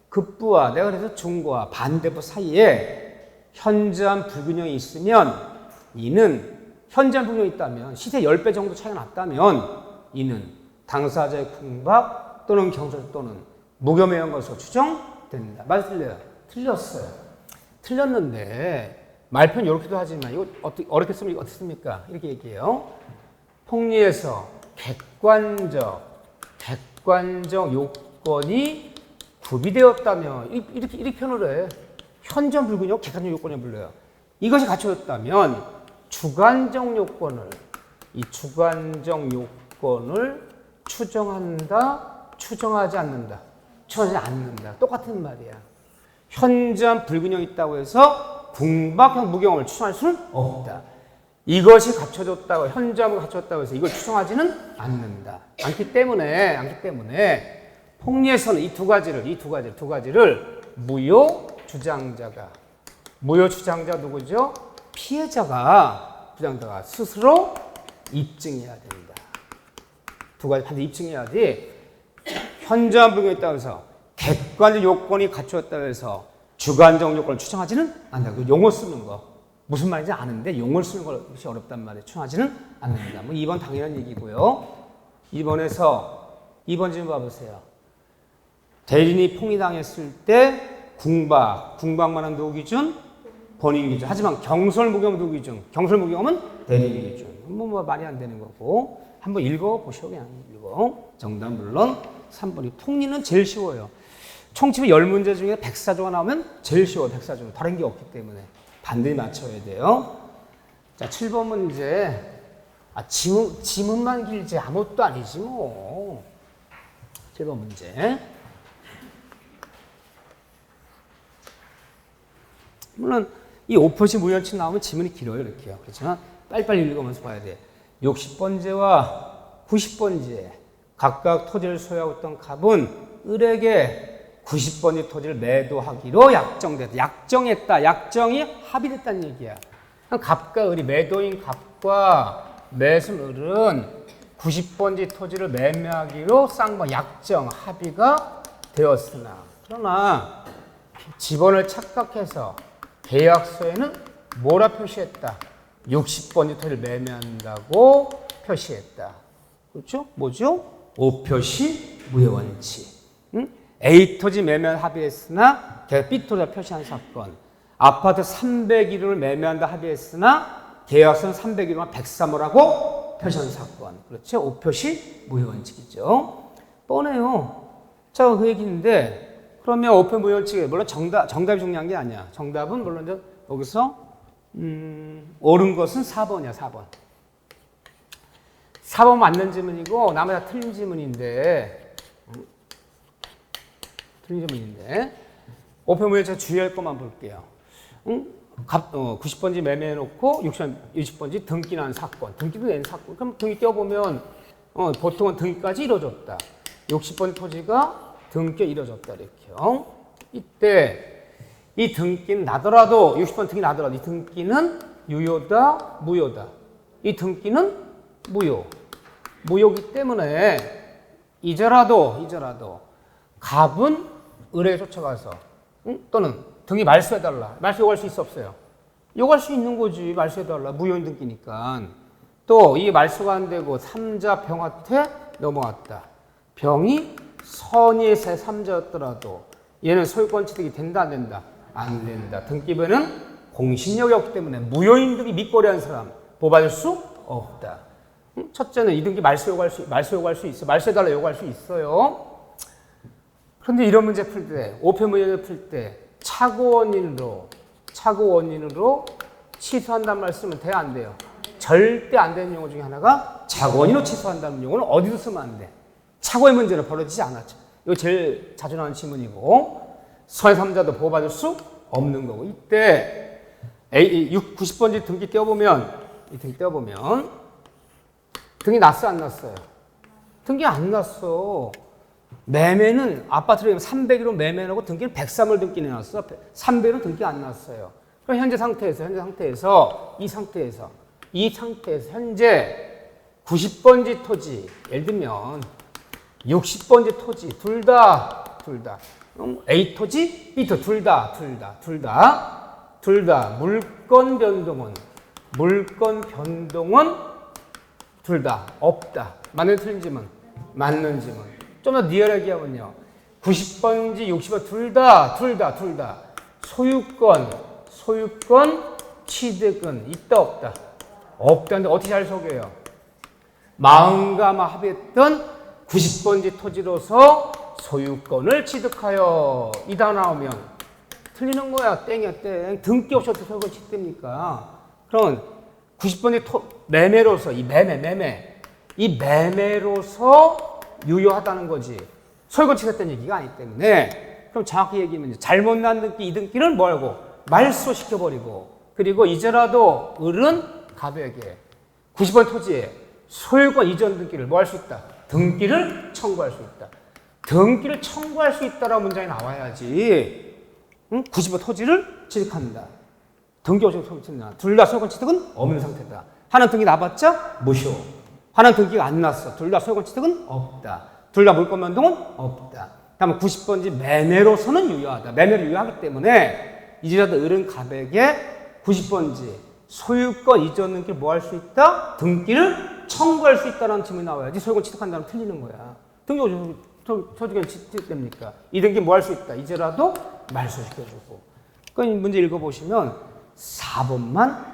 급부와 내가 그래서 중과 반대부 사이에 현저한 불균형이 있으면 이는 현저한 불균형이 있다면 시세 10배 정도 차이가 났다면 이는 당사자의 궁박 또는 경솔 또는 무혐의에 의한 것으로 추정된다. 맞아 틀려요? 틀렸어요. 틀렸는데 말편 이렇게도 하지만 이거 어렵게 쓰면 이거 어떻습니까? 이렇게 얘기해요. 폭리에서 객관적 요건이 구비되었다면 이렇게 표현을 해. 현저한 불균형 객관적 요건에 불러요. 이것이 갖춰졌다면 주관적 요건을 추정한다, 추정하지 않는다. 추정하지 않는다. 똑같은 말이야. 현저한 불균형이 있다고 해서 궁박형 무경험을 추정할 수는 없다. 이것이 갖춰졌다고, 현저함을 갖춰졌다고 해서 이걸 추정하지는 않는다. 않기 때문에 폭리에서는 이 두 가지를 무효 주장자가 누구죠? 피해자가 주장자가 스스로 입증해야 된다. 두 가지 반드시 입증해야지. 현저한 불균형이 있다고 해서 객관적 요건이 갖추었다고 해서 주관적 요건을 추정하지는 않는다. 그 용어 쓰는 거 무슨 말인지 아는데 용어를 쓰는 것이 어렵단 말이에요. 추정하지는 않는다. 뭐 2번 당연한 얘기고요. 2번 질문 봐보세요. 대리인이 폭리당했을 때 궁박만 한 누구 기준? 본인 기준. 하지만 경솔무경 누구 기준? 경솔무경은 대리인 기준. 뭐 말이 안 되는 거고. 한번 읽어보시오. 그냥 읽어. 정답 물론 3번이. 폭리는 제일 쉬워요. 총치면 10문제 중에 104조가 나오면 제일 쉬워요. 104조. 다른 게 없기 때문에 반드시 맞춰야 돼요. 자, 7번 문제. 지문만 길지 아무것도 아니지 뭐. 7번 문제. 물론 이 5표시 무연치 나오면 지문이 길어요. 이렇게요. 그렇지만 빨리빨리 읽으면서 봐야 돼. 60번제와 90번제 각각 토지를 소유하고 있던 갑은 을에게 90번지 토지를 매도하기로 약정됐다. 약정이 합의됐다는 얘기야. 갑과 을이 매도인 갑과 매수인 을은 90번지 토지를 매매하기로 쌍방 약정 합의가 되었으나 그러나 지번을 착각해서 계약서에는 뭐라 표시했다? 60번지 토지를 매매한다고 표시했다. 그렇죠? 뭐죠? 5표시 무효원칙. A 토지 매매한 합의했으나 B 토지를 표시한 사건. 아파트 301호를 매매한다 합의했으나 계약서는 301호만 103호라고 표시한 사건. 그렇죠? 5표시 무효원칙이죠. 뻔해요. 자, 그 얘기인데 그러면 5표시 무효원칙이 물론 정답이 중요한 게 아니야. 정답은 물론 여기서 옳은 것은 4번이야. 4번 맞는 지문이고 나머지 다 틀린 지문인데 5표 무효 제가 주의할 것만 볼게요. 90번지 매매해놓고 60번지 등기 난 사건. 등기도 낸 사건. 그럼 등기 떼어보면 보통은 등기까지 이루어졌다. 60번지 토지가 등기가 이루어졌다. 이렇게요. 이때 이 등기는 나더라도 60번 등기 나더라도 이 등기는 유효다, 무효다. 이 등기는 무효기 때문에 이제라도 갑은 을에 쫓아가서 또는 등기 말소해달라. 말소 요구할 수 있어 없어요? 요구할 수 있는 거지. 말소해달라. 무효인 등기니까. 또 이게 말소가 안 되고 삼자 병한테 넘어왔다. 병이 선의의 삼자였더라도 얘는 소유권 취득이 된다 안 된다? 안 된다. 등기부에는 공신력이 없기 때문에 무효인 등이 밑거래한 사람 보호받을 수 없다. 첫째는 이 등기 말소 요구할 수 있어. 말소해달라 요구할 수 있어요. 그런데 이런 문제 풀 때, 오표 문제를 풀 때 차고 원인으로 취소한다는 말 쓰면 돼요, 안 돼요? 절대 안 되는 용어 중에 하나가 차고 원인으로 취소한다는 용어는 어디서 쓰면 안 돼? 차고의 문제는 벌어지지 않았죠. 이거 제일 자주 나오는 질문이고, 선의3자도 보호받을 수 없는 거고, 이때 90번지 등기 떼어보면, 이 등기 떼어보면 등기 났어 안 났어요? 등기 안 났어. 매매는 아파트를 300으로 매매하고 등기를 103을 등기 내놨어. 300으로 등기 안 났어요. 그럼 현재 상태에서 현재 90번지 토지, 예를 들면 60번지 토지 둘 다 A 토지, B 토지 둘 다 물건 변동은 둘 다 없다. 맞는 틀린지만 맞는 지문. 좀 더 리얼하게 하면요. 90번지 60번 둘 다 소유권 취득은 있다 없다. 없다는데 어떻게 잘 속여요? 마음과 합의했던 90번지 토지로서 소유권을 취득하여 이다 나오면 틀리는 거야. 땡이야 땡. 등기 없이 어떻게 소유권 취득됩니까? 그럼 90번지 매매로서 이 매매로서 유효하다는 거지. 소유권 취득했다는 얘기가 아니기 때문에. 그럼 정확히 얘기하면 잘못 난 등기, 이 등기를 뭐라고? 말소시켜버리고, 그리고 이제라도 을은 갑에게 90번 토지에 소유권 이전 등기를 뭐 할 수 있다? 등기를 청구할 수 있다. 등기를 청구할 수 있다라는 문장이 나와야지. 90번 토지를 취득한다. 등기 없이 소유권 취득한다. 둘 다 소유권 취득은 없는 상태다. 하나는 등기 나봤자 무효. 하나는 등기가 안 났어. 둘 다 소유권 취득은 없다. 둘 다 물권 변동은 없다. 다음에 90번지 매매로서는 유효하다. 매매로 유효하기 때문에 이제라도 을은 갑에게 90번지 소유권 이전 등기를 뭐 할 수 있다? 등기를 청구할 수 있다는 질문이 나와야지. 소유권 취득한다면 틀리는 거야. 등기 소유권 취득됩니까? 이 등기 뭐 할 수 있다? 이제라도 말소시켜주고. 그 문제 읽어보시면 4번만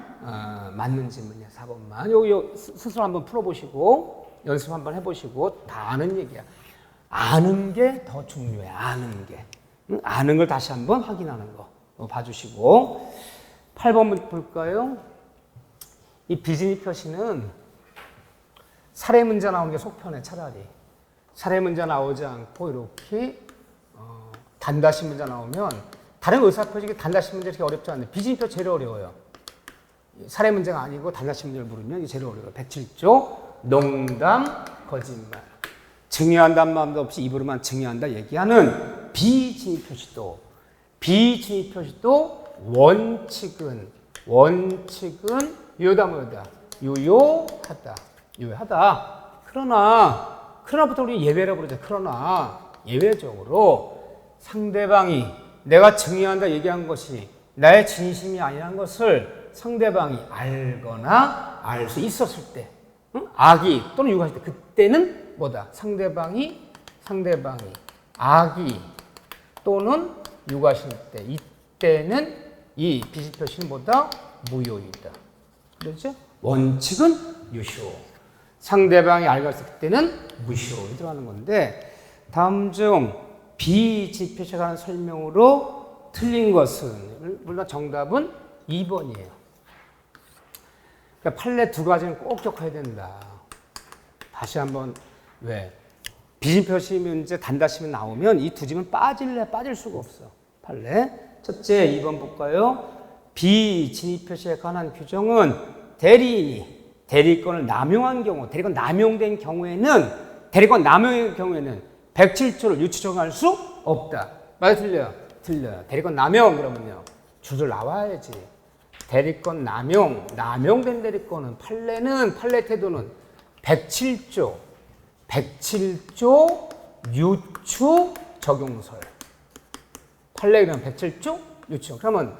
맞는 질문이야. 4번만. 요 스스로 한번 풀어보시고 연습 한번 해보시고 다 아는 얘기야. 아는 게 더 중요해. 아는 걸 다시 한번 확인하는 거 봐주시고. 8번 볼까요? 이 비진이 표시는 사례 문제 나오는 게 속편해. 차라리 사례 문제 나오지 않고 이렇게 단다시 문제 나오면 다른 의사표식이 단다시 문제 이렇게 어렵지 않은데 비진이 표시 제일 어려워요. 사례 문제가 아니고 단다시 문제를 물으면 이게 제일 어려워요. 107조 농담 거짓말. 증여한다는 마음도 없이 입으로만 증여한다 얘기하는 비진입 표시도 원칙은 유효하다. 그러나부터 우리 예외라고 그러죠. 그러나 예외적으로 상대방이 내가 증여한다 얘기한 것이 나의 진심이 아니라는 것을 상대방이 알거나 알 수 있었을 때, 악의 또는 유가실 때, 그때는 뭐다? 상대방이 악의 또는 유가실 때, 이때는 이 비시표시는 뭐다? 무효이다. 그렇죠? 원칙은 유효. 상대방이 알겠을 때는 무효. 들어가는 건데, 다음 중 비지표시에 관한 설명으로 틀린 것은, 물론 정답은 2번이에요. 그러니까 판례 두 가지는 꼭 기억해야 된다. 다시 한번, 왜? 비진표시 문제 단다시면 나오면 이 두 집은 빠질 수가 없어. 판례. 첫째, 2번 볼까요? 비진입표시에 관한 규정은 대리권을 남용한 경우, 대리권 남용된 경우에는 107조를 유추정할 수 없다. 맞아, 틀려요? 틀려요. 대리권 남용 그러면요. 줄줄 나와야지. 대리권 남용된 대리권은 판례 태도는 107조 유추 적용설. 판례는 107조 유추. 그러면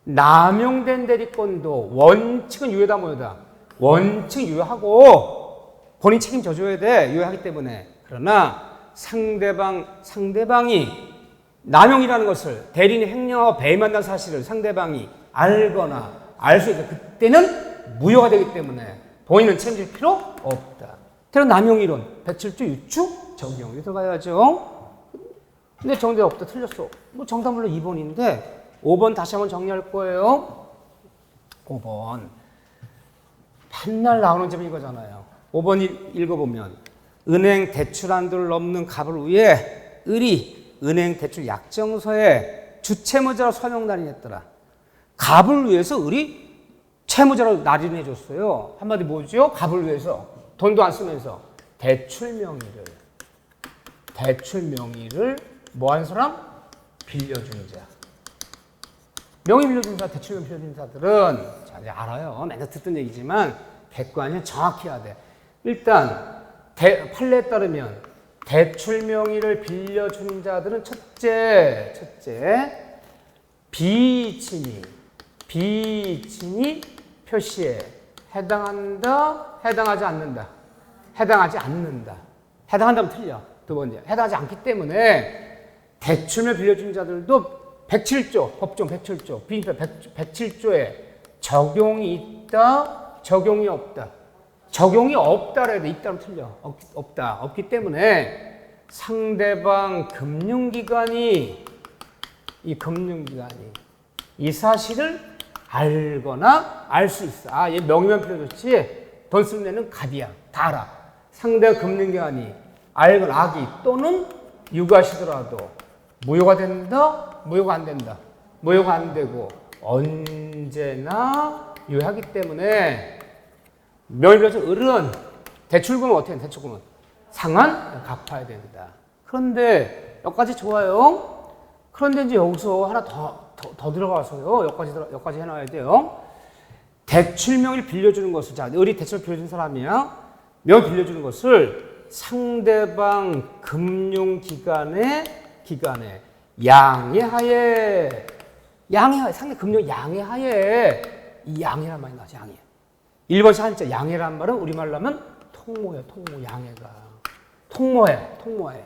남용된 대리권도 원칙은 유효다 뭐다? 원칙 유효하고 본인 책임져 줘야 돼. 유효하기 때문에. 그러나 상대방이 남용이라는 것을 대리인이 횡령하고 배임한다는 사실을 상대방이 알거나 알 수 있다. 그때는 무효가 되기 때문에 본인은 책임질 필요 없다. 그런 남용이론 107조 유추 적용이 들어가야죠. 근데 정답이 없다. 틀렸어. 뭐 정답 물론 2번인데 5번 다시 한번 정리할 거예요. 5번. 맨날 나오는 점이 이거잖아요. 5번 읽어보면 은행 대출 한도를 넘는 갑을 위해 을이 은행 대출 약정서에 주채무자로 서명 날인했더라. 갑을 위해서 을이 채무자로 날인해 줬어요. 한마디 뭐죠? 갑을 위해서 돈도 안 쓰면서 대출 명의를 뭐 한 사람? 빌려준 자. 명의 빌려준 자, 대출 명의 빌려준 자들은 잘 알아요. 맨날 듣던 얘기지만 객관이 정확히 해야 돼. 일단 판례에 따르면 대출 명의를 빌려준 자들은 첫째 비친이 표시에 해당한다, 해당하지 않는다. 해당한다면 틀려. 두 번째, 해당하지 않기 때문에 대출을 빌려준 자들도 107조, 법정 107조, 비인사 107조에 적용이 있다, 적용이 없다. 적용이 없다라 돼. 있다면 틀려. 없다. 없기 때문에 상대방 금융기관이 이 사실을 알거나 알 수 있어. 아, 얘 명의만 빌려줬지 돈 쓰는 애는 갑이야. 다 알아. 상대방 금융기관이 알거나 악의 또는 유가시더라도 무효가 된다, 무효가 안 된다. 무효가 안 되고 언제나 유효하기 때문에 명의 빌려준 을은 대출금은 어떻게 해? 대출금은 상환 갚아야 된다. 그런데 여기까지 좋아요. 그런데 이제 여기서 하나 더 들어가서요. 여기까지 해놔야 돼요. 대출 명의를 빌려주는 것을, 자, 을이 대출 빌려준 사람이야. 명의 빌려주는 것을 상대방 금융기관의 양해하에, 상대 금융 양해하에, 이 양해란 말이 나지, 양해. 일본식 한자 양해란 말은 우리말로 하면 통모해, 양해가. 통모해.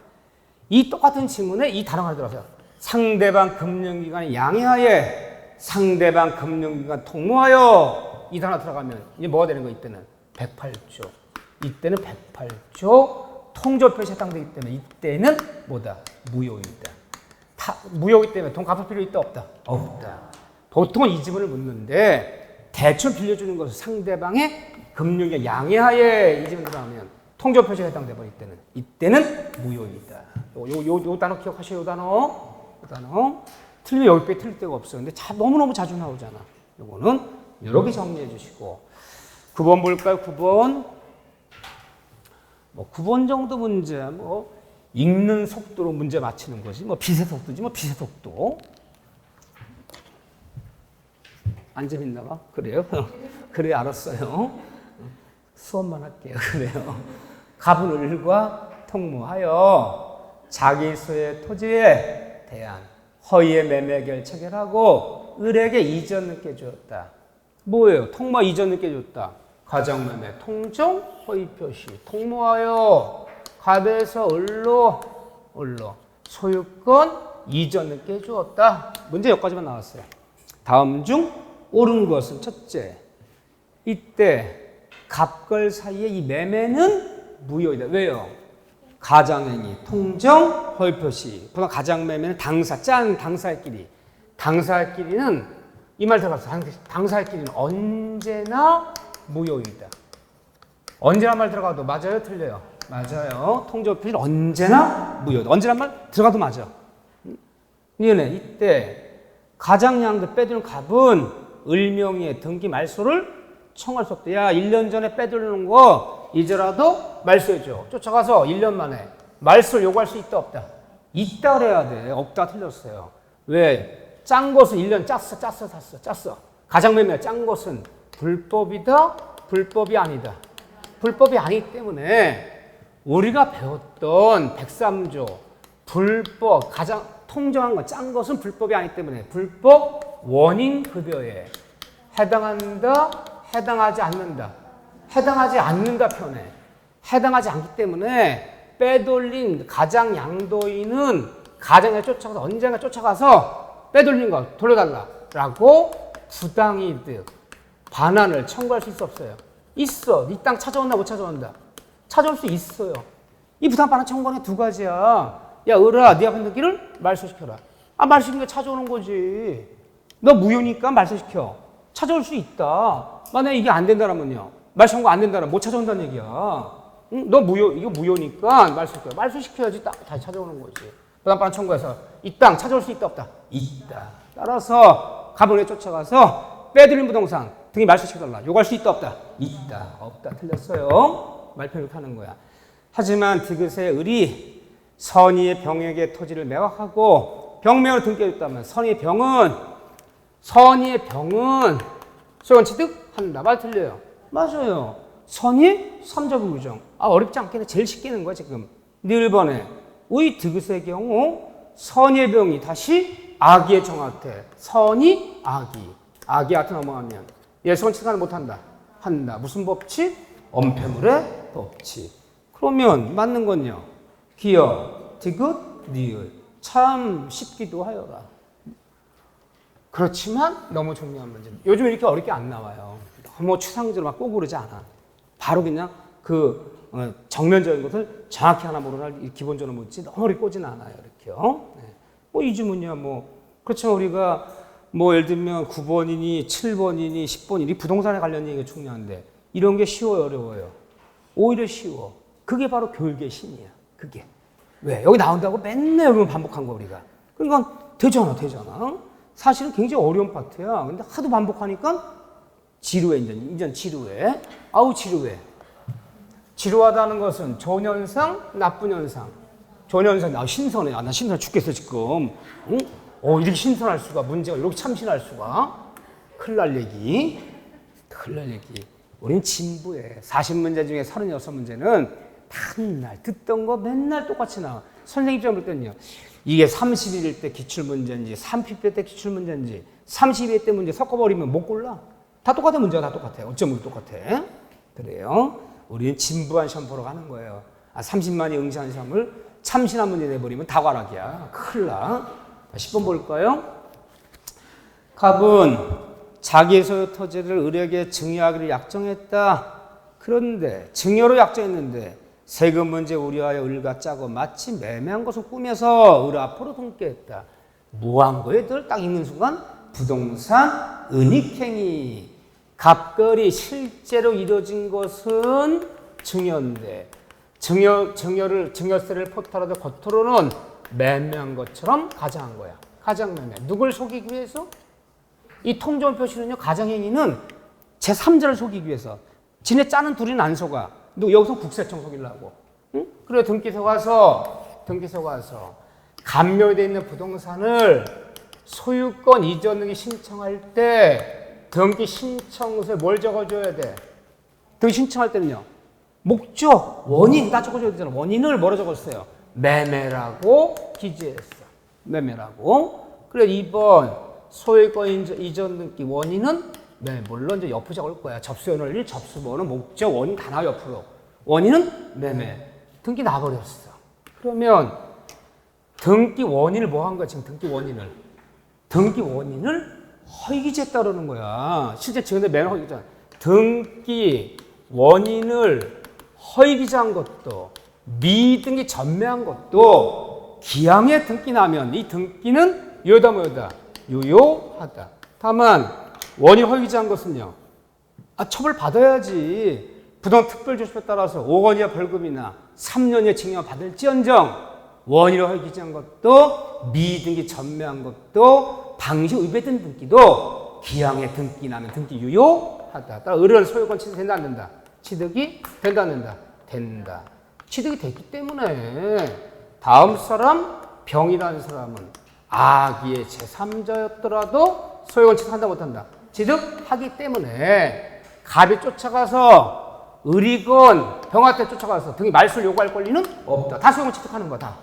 이 똑같은 지문에 이 단어가 들어가요. 상대방 금융기관의 양해하에, 상대방 금융기관 통모하여, 이 단어 들어가면 이제 뭐가 되는 거 이때는? 108조. 이때는 108조 통조 표시에 해당되기 때문에 이때는 뭐다? 무효이다. 무효이기 때문에 돈 갚을 필요 있다 없다? 없다. 보통은 이 지문을 묻는데 대출 빌려주는 것을 상대방의 금융의 양해하에 이 지문 들어가면 통조 표시에 해당돼 버릴 때는 이때는 무효이다. 요 단어 기억하세요. 요 단어. 틀리면 여기 틀릴 데가 없어요. 근데 너무너무 자주 나오잖아. 요거는 이렇게 정리해 주시고 9번 볼까요? 9번. 9번 정도 문제, 읽는 속도로 문제 맞히는 것이, 빛의 속도지, 빛의 속도. 안 재밌나 봐? 그래요? 그래, 알았어요. 수업만 할게요. 그래요. 갑은 을과 통모하여 자기 소유의 토지에 대한 허위의 매매계를 체결하고 을에게 이전을 깨주었다. 뭐예요? 통모 이전을 깨줬다. 가정매매, 통정, 허위표시, 통모하여 갑에서 을로 소유권 이전을 깨주었다. 문제 여기까지만 나왔어요. 다음 중 옳은 것은 첫째, 이때 갑걸 사이에 이 매매는 무효이다. 왜요? 가장행위, 통정, 허위표시. 그러나 가장매매는 당사끼리는 이 말 들어봤어. 당사끼리는 언제나 무효이다. 언제란 말 들어가도 맞아요? 틀려요? 맞아요. 통조 표시는 언제나 무효다. 언제란 말 들어가도 맞아. 이해네. 이때 가장양들 빼두는 갑은 을명의의 등기 말소를 청할 수 없다. 야, 1년 전에 빼두는 거 이제라도 말소해줘. 쫓아가서 1년 만에 말소를 요구할 수 있다 없다? 있다 그래야 돼. 없다 틀렸어요. 왜? 짠 것은 1년 짰어. 가장매매 짠 것은 불법이다, 불법이 아니다. 불법이 아니기 때문에 우리가 배웠던 103조 불법 가장 통정한 것, 짠 것은 불법이 아니기 때문에 불법 원인 급여에 해당한다, 해당하지 않는다. 해당하지 않는다 표현해. 해당하지 않기 때문에 빼돌린 가장 양도인은 가장에 쫓아가서 언젠가 쫓아가서 빼돌린 거 돌려달라라고 부당이득 반환을 청구할 수 있어 없어요? 있어. 네 땅 찾아온다 못 찾아온다? 찾아올 수 있어요. 이 부당 반환 청구는 두 가지야. 야 을아 네 앞에 있는 길을 말소시켜라. 아 말소시키면 찾아오는 거지. 너 무효니까 말소시켜. 찾아올 수 있다. 만약에 이게 안 된다라면요. 말소 청구 안 된다면 못 찾아온다는 얘기야. 응? 너 무효, 이거 무효니까 말소시켜. 말소시켜야지 다시 찾아오는 거지. 부당 반환 청구해서 이 땅 찾아올 수 있다 없다? 있다. 따라서 가본에 쫓아가서 빼돌린 부동산 등이 말소시켜달라. 요구할 수 있다 없다? 있다. 없다. 틀렸어요. 말표 이렇게 하는 거야. 하지만 디귿의 을이 선의의 병에게 토지를 매각하고 병명을 등기해줬다면 선의의 병은 소유권 취득한다. 말 틀려요. 맞아요. 선의 삼자부 규정. 아 어렵지 않겠네. 제일 쉽게 는 거야 지금. 1번에 의 디귿의 경우 선의의 병이 다시 악의에 정확해. 선의 악의. 악의 앞에 넘어가면 얘 소유권 취득하는 못한다. 한다. 무슨 법칙? 엄폐물의 법칙. 그러면 맞는 건요. 기역, 디귿, 니을. 참 쉽기도 하여라. 그렇지만 너무 중요한 문제. 요즘 이렇게 어렵게 안 나와요. 너무 추상적으로 막 꼬고 그러지 않아. 바로 그냥 정면적인 것을 정확히 하나 모르나 기본적으로 묻지 너무 어렵게 꼬지는 않아요. 이렇게요. 네. 뭐 이 주문이야 뭐. 그렇지만 우리가 뭐 예를 들면 9번이니 7번이니 10번이니 부동산에 관련 얘기가 중요한데 이런 게 쉬워요, 어려워요? 오히려 쉬워. 그게 바로 교육의 신이야. 그게. 왜? 여기 나온다고 맨날 여기만 반복한 거 우리가. 그러니까 되잖아. 사실은 굉장히 어려운 파트야. 근데 하도 반복하니까 지루해, 이젠 지루해. 아우, 지루해. 지루하다는 것은 좋은 현상, 나쁜 현상. 좋은 현상, 신선해. 나 신선해 죽겠어, 지금. 응? 이렇게 신선할 수가, 문제가 이렇게 참신할 수가. 큰일 날 얘기. 우린 진부해. 40문제 중에 36문제는 맨날 듣던 거 맨날 똑같이 나와. 선생님 입장으로 볼 때는요. 이게 31일 때 기출문제인지 30회 때 기출문제인지 32회 때 문제 섞어버리면 못 골라. 다 똑같아. 문제가 다 똑같아. 어쩜 똑같아. 그래요. 우리는 진부한 시험 보러 가는 거예요. 30만이 응시한 시험을 참신한 문제 내버리면 다과락이야. 큰일 나. 10번 볼까요? 갑은 자기의 소유 토지를 을에게 증여하기를 약정했다. 그런데 증여로 약정했는데 세금 문제 우려하여 을과 짜고 마치 매매한 것을 꾸며서 을 앞으로 등기했다. 뭐한 거에 딱 읽는 순간 부동산 은닉행위. 갑걸이 실제로 이루어진 것은 증여인데 증여세를 포탈하다 겉으로는 매매한 것처럼 가장한 거야. 가장매매. 누굴 속이기 위해서? 이 통조문 표시는요. 가장행위는 제3자를 속이기 위해서. 지네 짜는 둘이는 안 속아. 너 여기서 국세청 속이려고. 응? 그래 등기소 가서 감묘되어 있는 부동산을 소유권 이전 등기 신청할 때 등기 신청서에 뭘 적어줘야 돼? 등기 신청할 때는요. 목적, 원인 다 적어줘야 되잖아. 원인을 뭐라 적었어요? 매매라고 기재했어. 매매라고. 그래 2번 소유권 이전 등기 원인은 물론 이제 옆으로 적을 거야. 접수연월 1, 접수번호, 목적, 원인 다 나와 옆으로. 원인은 매매. 등기 나버렸어. 그러면 등기 원인을 뭐 한 거야? 지금 등기 원인을 허위기재했다 그러는 거야. 실제 지금 매매 허위기재잖아. 등기 원인을 허위기재한 것도 미등기 전매한 것도 기항에 등기 나면 이 등기는 유효하다 유효하다. 다만 원인 허위기재한 것은요. 처벌 받아야지. 부동 특별조치에 따라서 5원 이하 벌금이나 3년 이하 징역 받을지언정 원인을 허위기재한 것도 미등기 전매한 것도 방시 의배된 등기도 기항에 등기 나면 등기 유효하다. 따라 을은 소유권 취득 된다 안 된다? 취득이 된다 안 된다? 된다. 취득이 됐기 때문에 다음 사람 병이라는 사람은 악의의 제3자였더라도 소유권 취득한다 못한다? 취득하기 때문에 갑이 쫓아가서 을이건 병한테 쫓아가서 등이 말소를 요구할 권리는 없다. 다 소유권 취득하는 거다.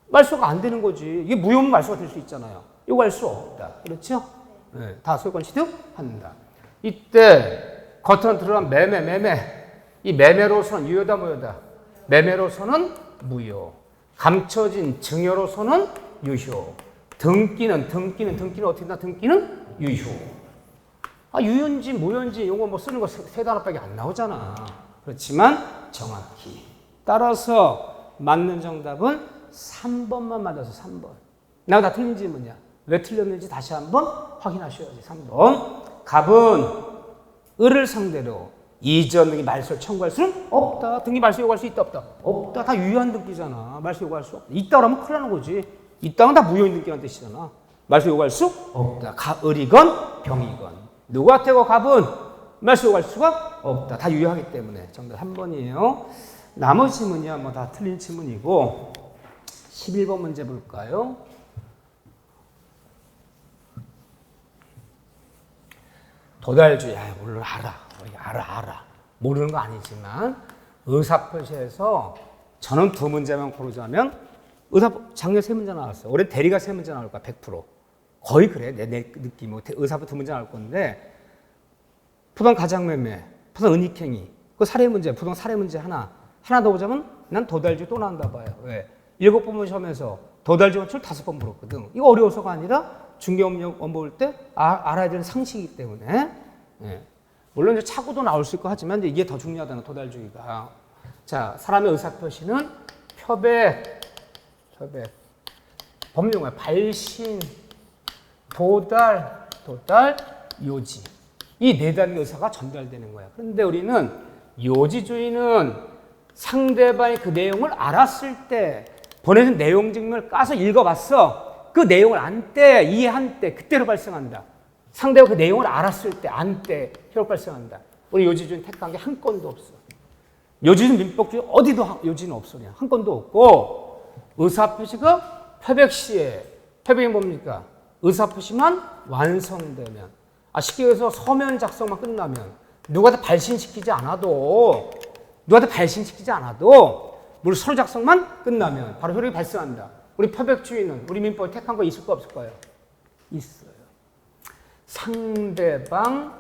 말소가 안 되는 거지. 이게 무효면 말소가 될 수 있잖아요. 요구할 수 없다. 그렇죠? 네, 다 소유권 취득한다. 이때 겉으로 들어간 매매. 이 매매로서는 유효다 무효다? 매매로서는 무효. 감춰진 증여로서는 유효. 등기는 어떻게 나? 등기는 유효. 아, 유효인지 무효인지 이거 뭐 쓰는 거 세 단어밖에 안 나오잖아. 그렇지만 정확히. 따라서 맞는 정답은 3번만 맞아서 3번. 나가 다 틀린 질문이야. 왜 틀렸는지 다시 한번 확인하셔야지. 3번. 갑은 을을 상대로 이전 등기 말소를 청구할 수는 없다. 등기 말소 요구할 수 있다 없다? 없다. 다 유효한 등기잖아. 말소 요구할 수 없다. 있다 그러면 큰일 나는 거지. 있다는 다 무효인 등기라는 뜻이잖아. 말소 요구할 수 없다. 을이건 병이건. 누구한테고 갑은 말소 요구할 수가 없다. 다 유효하기 때문에 정답 3번이에요. 나머지 질문이야 뭐 다 틀린 질문이고 11번 문제 볼까요? 도달주의, 물론 알아. 모르는 거 아니지만 의사표시에서 저는 두 문제만 고르자면 작년 세 문제 나왔어요. 올해 대리가 세 문제 나올 거야, 100%. 거의 그래, 내 느낌. 의사표 두 문제 나올 건데 부동 가장매매, 부동 은닉행위, 그 사례 문제, 부동 사례 문제 하나 더 보자면 난 도달주의 또 나온다 봐요. 왜? 7번 시험에서 도달주의 원칙을 5번 물었거든. 이거 어려워서가 아니라 중개업무 볼 때 알아야 되는 상식이기 때문에. 예. 물론 이제 차고도 나올 수 있고 하지만 이게 더 중요하다는 도달주의가. 자, 사람의 의사표시는 표백, 법률용어야. 발신, 도달, 요지. 이 네 단계 의사가 전달되는 거야. 그런데 우리는 요지주의는 상대방이 그 내용을 알았을 때 보내준 내용 증명을 까서 읽어봤어. 그 내용을 안 때, 이해한 때, 그때로 발생한다. 상대가 그 내용을 알았을 때, 안 때, 효력 발생한다. 우리 요지주의는 택한 게 한 건도 없어. 요지주의 민법주의 어디도 요지는 없어. 그냥 한 건도 없고, 의사표시가 표백시에, 표백이 뭡니까? 의사표시만 완성되면, 쉽게 얘기해서 서면 작성만 끝나면, 누구한테 발신시키지 않아도, 우리 서류 작성만 끝나면 바로 효력이 발생한다. 우리 표백주의는 우리 민법에 택한 거 있을 거 없을까요? 있어요. 상대방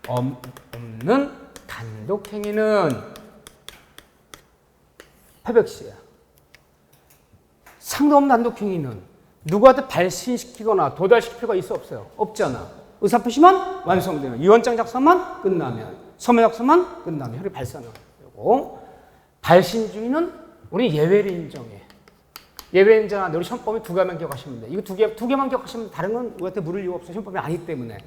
없는 단독행위는 표백시야. 상대 없는 단독행위는 누구한테 발신시키거나 도달시킬 필요가 있어 없어요? 없잖아. 의사표시만 완성되면, 유언장 작성만 끝나면, 서면 작성만 끝나면 효력이 발생하는 거고, 발신주의는 우리 예외를 인정해. 예외 인정하는데 우리 시험법에 두 개만 기억하시면 돼. 이거 두 개만 기억하시면 다른 건 우리한테 물을 이유가 없어. 시험법이 아니기 때문에.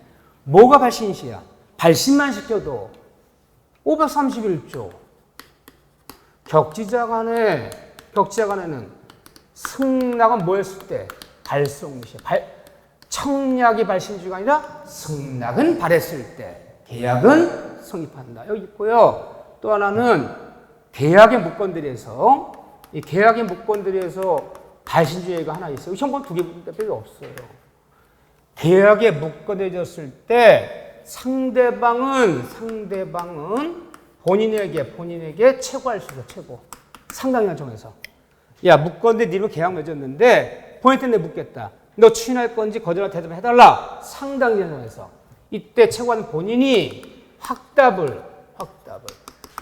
뭐가 발신시야? 발신만 시켜도 531조. 격지자 간에는 승낙은 뭐 했을 때? 발송시야. 청약이 발신주의가 아니라 승낙은 발했을 때. 계약은 성립한다. 여기 있고요. 또 하나는 계약의 무건들에서 발신주의가 하나 있어요. 시험관 두 개밖에 없어요. 계약에 묶어내졌을 때 상대방은 본인에게 최고할 수 있어. 최고. 상당량 정해서. 야, 묶었는데 니는 계약 맺었는데 본인한테 묻겠다. 너 추인할 건지 거절할 대답해달라. 상당량 정해서. 이때 최고하는 본인이 확답을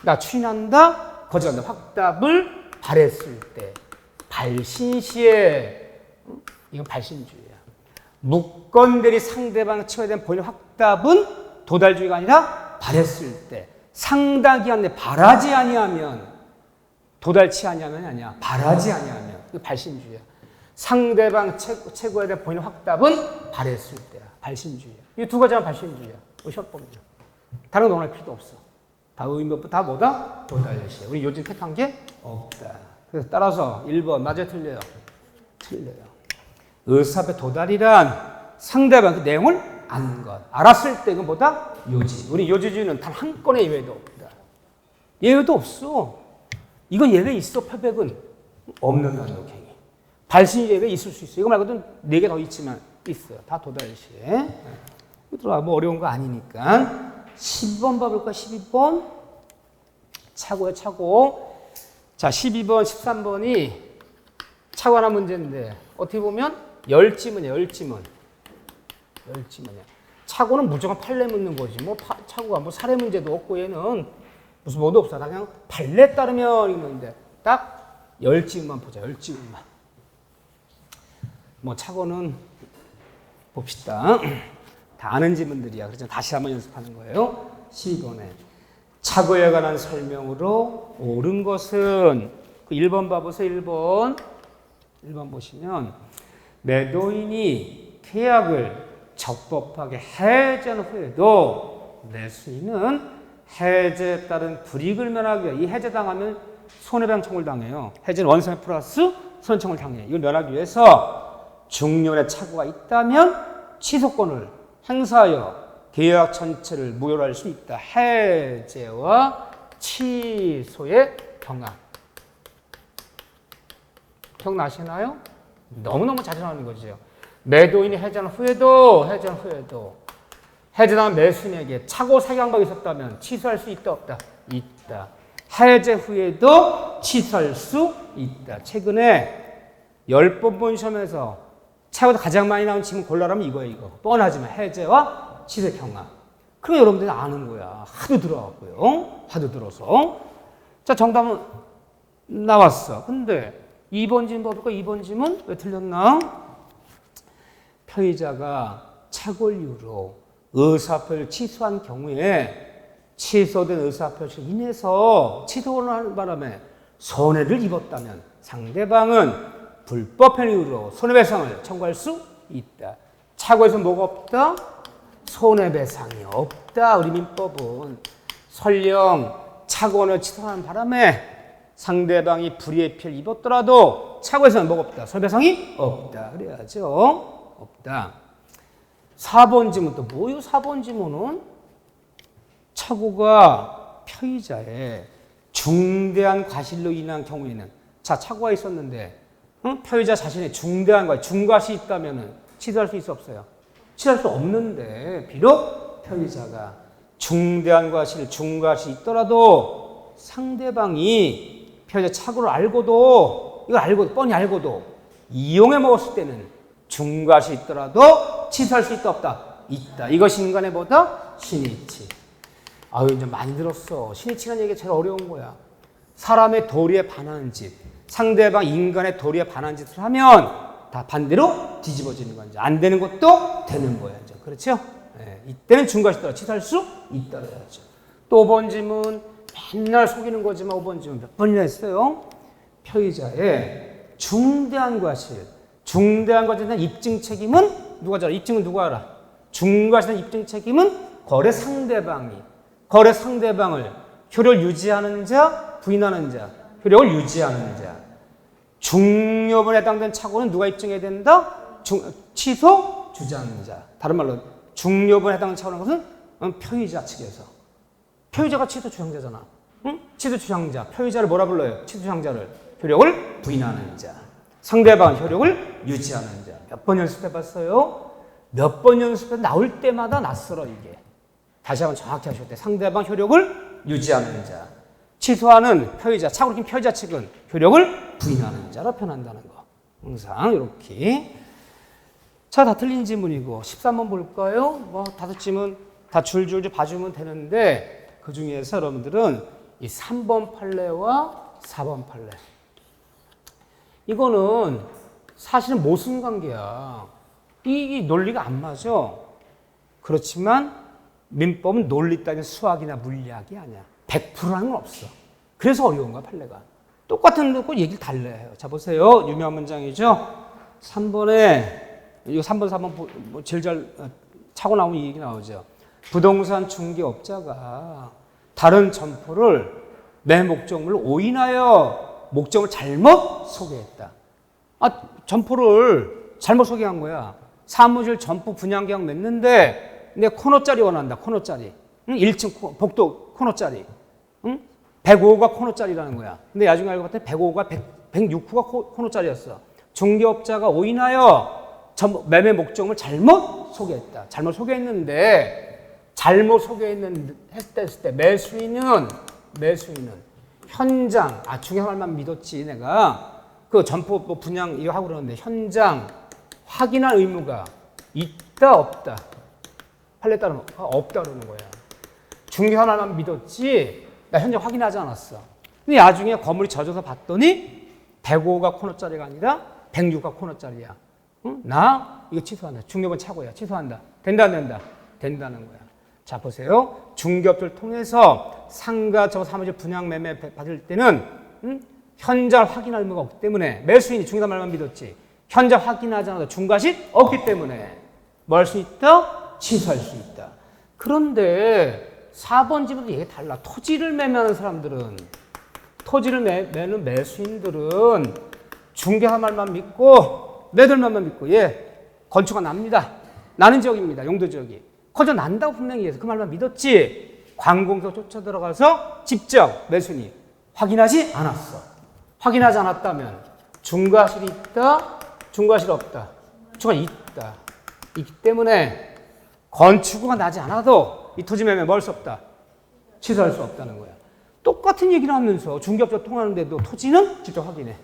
나 추인한다, 거절한다. 확답을 발했을 때 발신시에 이건 발신주의야. 무건들이 상대방 측에 대한 본인 확답은 도달주의가 아니라 발했을 때 상당 기간 내에 발하지 아니하면 도달치 아니하면 아니야. 발하지 아니하면 이거 발신주의야. 상대방 최고에 대한 본인 확답은 발했을 때야. 발신주의야. 이 두 가지만 발신주의야. 시험법이야. 다른 거 논할 필요도 없어. 다 의미법 다 뭐다? 도달시야. 우리 요즘 택한 게 없다. 그래서 따라서 1번 맞아요, 틀려요? 틀려요. 의사표의 도달이란 상대방 그 내용을 아는 것. 알았을 때 이건 뭐다? 요지. 우리 요지주의는 단 한 건의 예외도 없다. 예외도 없어. 이건 예외 있어. 표백은 없는 단독행위. 발신 예외 있을 수 있어. 이거 말고도 4개 더 있지만 있어요. 다 도달시에. 뭐 어려운 거 아니니까. 12번 봐볼까? 12번. 차고야, 차고. 자, 12번, 13번이 차고 하나 문제인데, 어떻게 보면 열지문이야, 열지문. 차고는 무조건 판례 묻는 거지. 뭐 차고가 뭐 사례 문제도 없고 얘는 무슨 뭐도 없어. 다 그냥 판례 따르면 있는데 딱 열지음만 보자. 열지음만. 뭐 차고는 봅시다. 다 아는 지문들이야. 그래서 다시 한번 연습하는 거예요. 12번에 차고에 관한 설명으로 옳은 것은 1번 봐보세요. 1번 보시면 매도인이 계약을 적법하게 해제한 후에도 매수인은 해제에 따른 불이익을 면하기 위해 이 해제당하면 손해배상 청구를 당해요. 해제는 원상회 플러스 손해청구를 당해요. 이걸 면하기 위해서 중요한 착오가 있다면 취소권을 행사하여 계약 전체를 무효로 할 수 있다. 해제와 취소의 경합. 기억나시나요? 너무너무 자주 나오는 거죠. 매도인이 해제한 후에도 해제당한 매수인에게 착오 사기방법이 있었다면 취소할 수 있다 없다? 있다. 해제 후에도 취소할 수 있다. 최근에 10번 본 시험에서 최고도 가장 많이 나온 질문 골라라면 이거예요. 이거. 뻔하지만 해제와 취소의 경합. 그럼 여러분들이 아는 거야. 하도 들어왔고요. 하도 들어서. 자, 정답은 나왔어. 근데 2번 질문 볼까? 2번 질문 왜 틀렸나? 피의자가 착오를 이유로 의사표를 취소한 경우에 취소된 의사표시로 인해서 취소를 하는 바람에 손해를 입었다면 상대방은 불법행위 이유로 손해배상을 청구할 수 있다. 착오에서 뭐가 없다? 손해배상이 없다. 우리 민법은 설령 착오를 취소하는 바람에 상대방이 불이익의 피해를 입었더라도 착오에서는 뭐가 없다? 손해배상이 없다. 그래야죠. 없다. 4번 지문 또 뭐요? 4번 지문은 착오가 피의자의 중대한 과실로 인한 경우에는 자, 착오가 있었는데 피의자 자신의 중대한 과실, 중과실이 있다면 취소할 수 있어 없어요? 취소할 수 없는데 비록 피의자가 중대한 과실, 중과실이 있더라도 상대방이 피의자 착오를 알고도 이걸 알고도 뻔히 알고도 이용해 먹었을 때는 중과실이 있더라도 취소할 수 있다 없다? 있다. 이것이 인간의 뭐다? 신이치. 아유 이제 많이 들었어. 신이치라는 얘기가 제일 어려운 거야. 사람의 도리에 반하는 짓, 상대방 인간의 도리에 반하는 짓을 하면 다 반대로 뒤집어지는 거야. 이제 안 되는 것도 되는 거야. 이제. 그렇죠? 네. 이때는 중과실 있더라도 취소할 수 있다 그래야죠. 또 5번 질문 맨날 속이는 거지만 5번 질문 몇 번이나 했어요. 피의자의 중대한 과실, 중대한 과실에 대한 입증 책임은 누가 잘? 입증은 누가 알아? 중과실에 대한 입증 책임은 거래 상대방이 거래 상대방을 효력을 유지하는 자, 부인하는 자, 효력을 유지하는 자. 중요분에 해당된 착오는 누가 입증해야 된다? 취소 주장자. 다른 말로 중요분에 해당되는 착오라는 것은 피의자 측에서. 피의자가 취소 주장자잖아. 응? 취소 주장자. 피의자를 뭐라 불러요? 취소 주장자를. 효력을 부인하는 자. 상대방 효력을 유지하는 자. 몇 번 연습해봤어요? 몇 번 연습해서 나올 때마다 낯설어 이게. 다시 한번 정확히 하실 때 상대방 효력을 유지하는 자. 취소하는 피의자, 착오를 낀 피의자 측은 효력을 부인하는 자로 표현한다는 거. 항상 이렇게. 자, 다 틀린 지문이고 13번 볼까요? 뭐 5지문 다 줄줄줄 봐주면 되는데 그 중에서 여러분들은 이 3번 판례와 4번 판례. 이거는 사실은 모순관계야. 이 논리가 안 맞아. 그렇지만 민법은 논리 따윈 수학이나 물리학이 아니야. 100%라는 건 없어. 그래서 어려운 거야, 판례가. 똑같은 거 얘기를 달라요. 자, 보세요. 유명한 문장이죠. 3번에, 이거 3번, 4번 제일 잘 차고 나오면 이 얘기 나오죠. 부동산 중개업자가 다른 점포를 내 목적물을 오인하여 목적을 잘못 소개했다. 아, 점포를 잘못 소개한 거야. 사무실 점포 분양계약 맺는데 내 코너짜리 원한다. 코너짜리. 1층 복도 코너짜리. 105호가 코너짜리라는 거야. 근데 나중에 알고 봤더니 105호가 106호가 코너짜리였어. 중개업자가 오인하여 매매 목적을 잘못 소개했다. 잘못 소개했는데 잘못 소개했을 때 매수인은 현장 중개사 말만 믿었지 내가 그 점포 뭐 분양 이거 하고 그러는데 현장 확인할 의무가 있다 없다. 판례 따르는 없다 그러는 거야. 중개사만 믿었지 나 현재 확인하지 않았어. 근데 나중에 건물이 젖어서 봤더니 105가 코너짜리가 아니라 106가 코너짜리야. 응? 나 이거 취소한다. 중개본 착오야. 취소한다. 된다 안 된다? 된다는 거야. 자 보세요. 중개업체를 통해서 상가 저 사무실 분양 매매 받을 때는 현장을 확인할 의무가 없기 때문에 매수인이 중개사 말만 믿었지 현장 확인하지 않아도 중과실 없기 때문에 뭐 할 수 있다? 취소할 수 있다. 그런데 4번 집은 얘기 달라. 토지를 매매하는 사람들은 토지를 매매하는 매수인들은 중개사 말만 믿고 매들 말만 믿고 건축가 납니다. 나는 지역입니다. 용도 지역이. 건축 난다고 분명히 해서 그 말만 믿었지 관공서 쫓아 들어가서 직접 매수인이 확인하지 않았어. 확인하지 않았다면 중과실이 있다? 중과실 없다? 중과실 있다. 있기 때문에 건축허가 나지 않아도 이 토지 매매 뭐 할 수 없다? 취소할 수 없다는 거야. 똑같은 얘기를 하면서 중개업자 통하는데도 토지는 직접 확인해.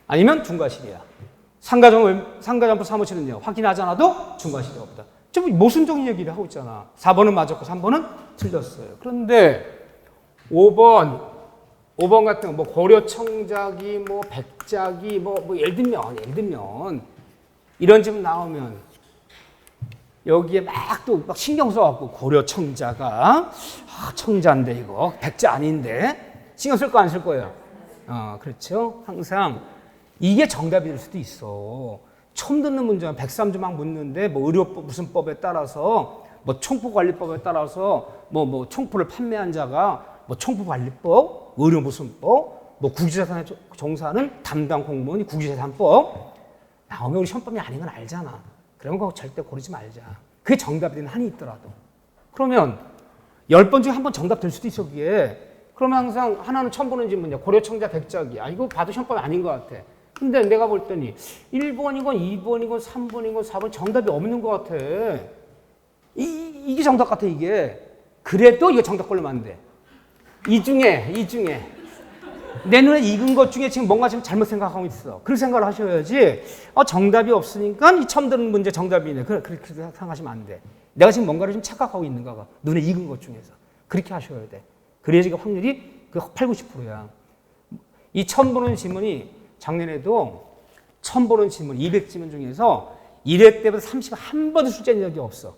아니면 중과실이야. 상가점포 사무실은요. 확인하지 않아도 중과실이 없다. 좀 모순적인 얘기를 하고 있잖아. 4번은 맞았고 3번은 틀렸어요. 그런데 5번 같은 거, 뭐 고려청자기, 뭐 백자기, 뭐 예를 들면 이런 집 나오면 여기에 막 신경 써갖고 고려청자가 청자인데 이거 백자 아닌데 신경 쓸 거 안 쓸 거예요. 그렇죠. 항상 이게 정답이 될 수도 있어. 처음 듣는 문제는 103조 막 묻는데 뭐 의료법 무슨 법에 따라서 뭐 총포관리법에 따라서 뭐 총포를 판매한 자가 뭐 총포관리법, 의료 무슨 법, 뭐 국유재산에 종사하는 담당 공무원이 국유재산법 나오면 우리 시험법이 아닌 건 알잖아. 그런 거 절대 고르지 말자. 그게 정답이 되는 한이 있더라도. 그러면 10번 중에 한 번 정답 될 수도 있어 그게. 그러면 항상 하나는 처음 보는 질문이야. 고려청자 백자기. 이거 봐도 시험법이 아닌 것 같아. 근데 내가 볼 때니 1번이건 2번이건 3번이건 4번 정답이 없는 것 같아. 이게 정답 같아 이게. 그래도 이거 정답 걸리면 안 돼. 이 중에 내 눈에 익은 것 중에 지금 뭔가 지금 잘못 생각하고 있어. 그런 생각을 하셔야지. 정답이 없으니까 이 처음 듣는 문제 정답이네. 그렇게 생각하시면 안 돼. 내가 지금 뭔가를 좀 착각하고 있는가. 눈에 익은 것 중에서. 그렇게 하셔야 돼. 그래야지 확률이 8, 90%야. 이 처음 보는 지문이 작년에도 처음 보는 지문 200지문 중에서 1회 때부터 31번도 출제한 적이 없어.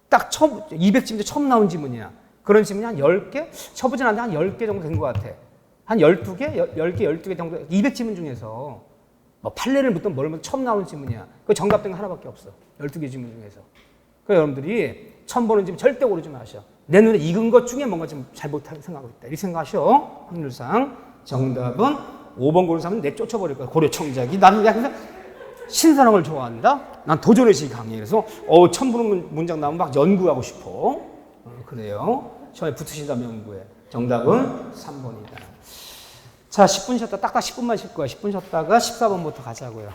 딱 처음 200지문에 처음 나온 지문이야. 그런 지문이 한 10개? 쳐보진 않는데 한 10개 정도 된 것 같아. 한 12개? 10개, 12개 정도. 200지문 중에서 뭐 판례를 묻든 뭘 묻든 처음 나온 지문이야. 그 정답된 거 하나밖에 없어. 12개 지문 중에서. 그러니까 여러분들이 처음 보는 지문 절대 고르지 마셔. 내 눈에 익은 것 중에 뭔가 좀 잘못 생각하고 있다. 이렇게 생각하셔. 확률상. 정답은 5번 고른 사람은 내 쫓아버릴 거야. 고려청자기. 나는 그냥 신선한 걸 좋아한다. 난 도전의식이 강해. 그래서 처음 보는 문장 나오면 막 연구하고 싶어. 그래요. 시험에 붙으신다면 연구해. 정답은 3번이다. 자, 10분 쉬었다. 딱딱 10분만 쉴 거야. 10분 쉬었다가 14번부터 가자고요.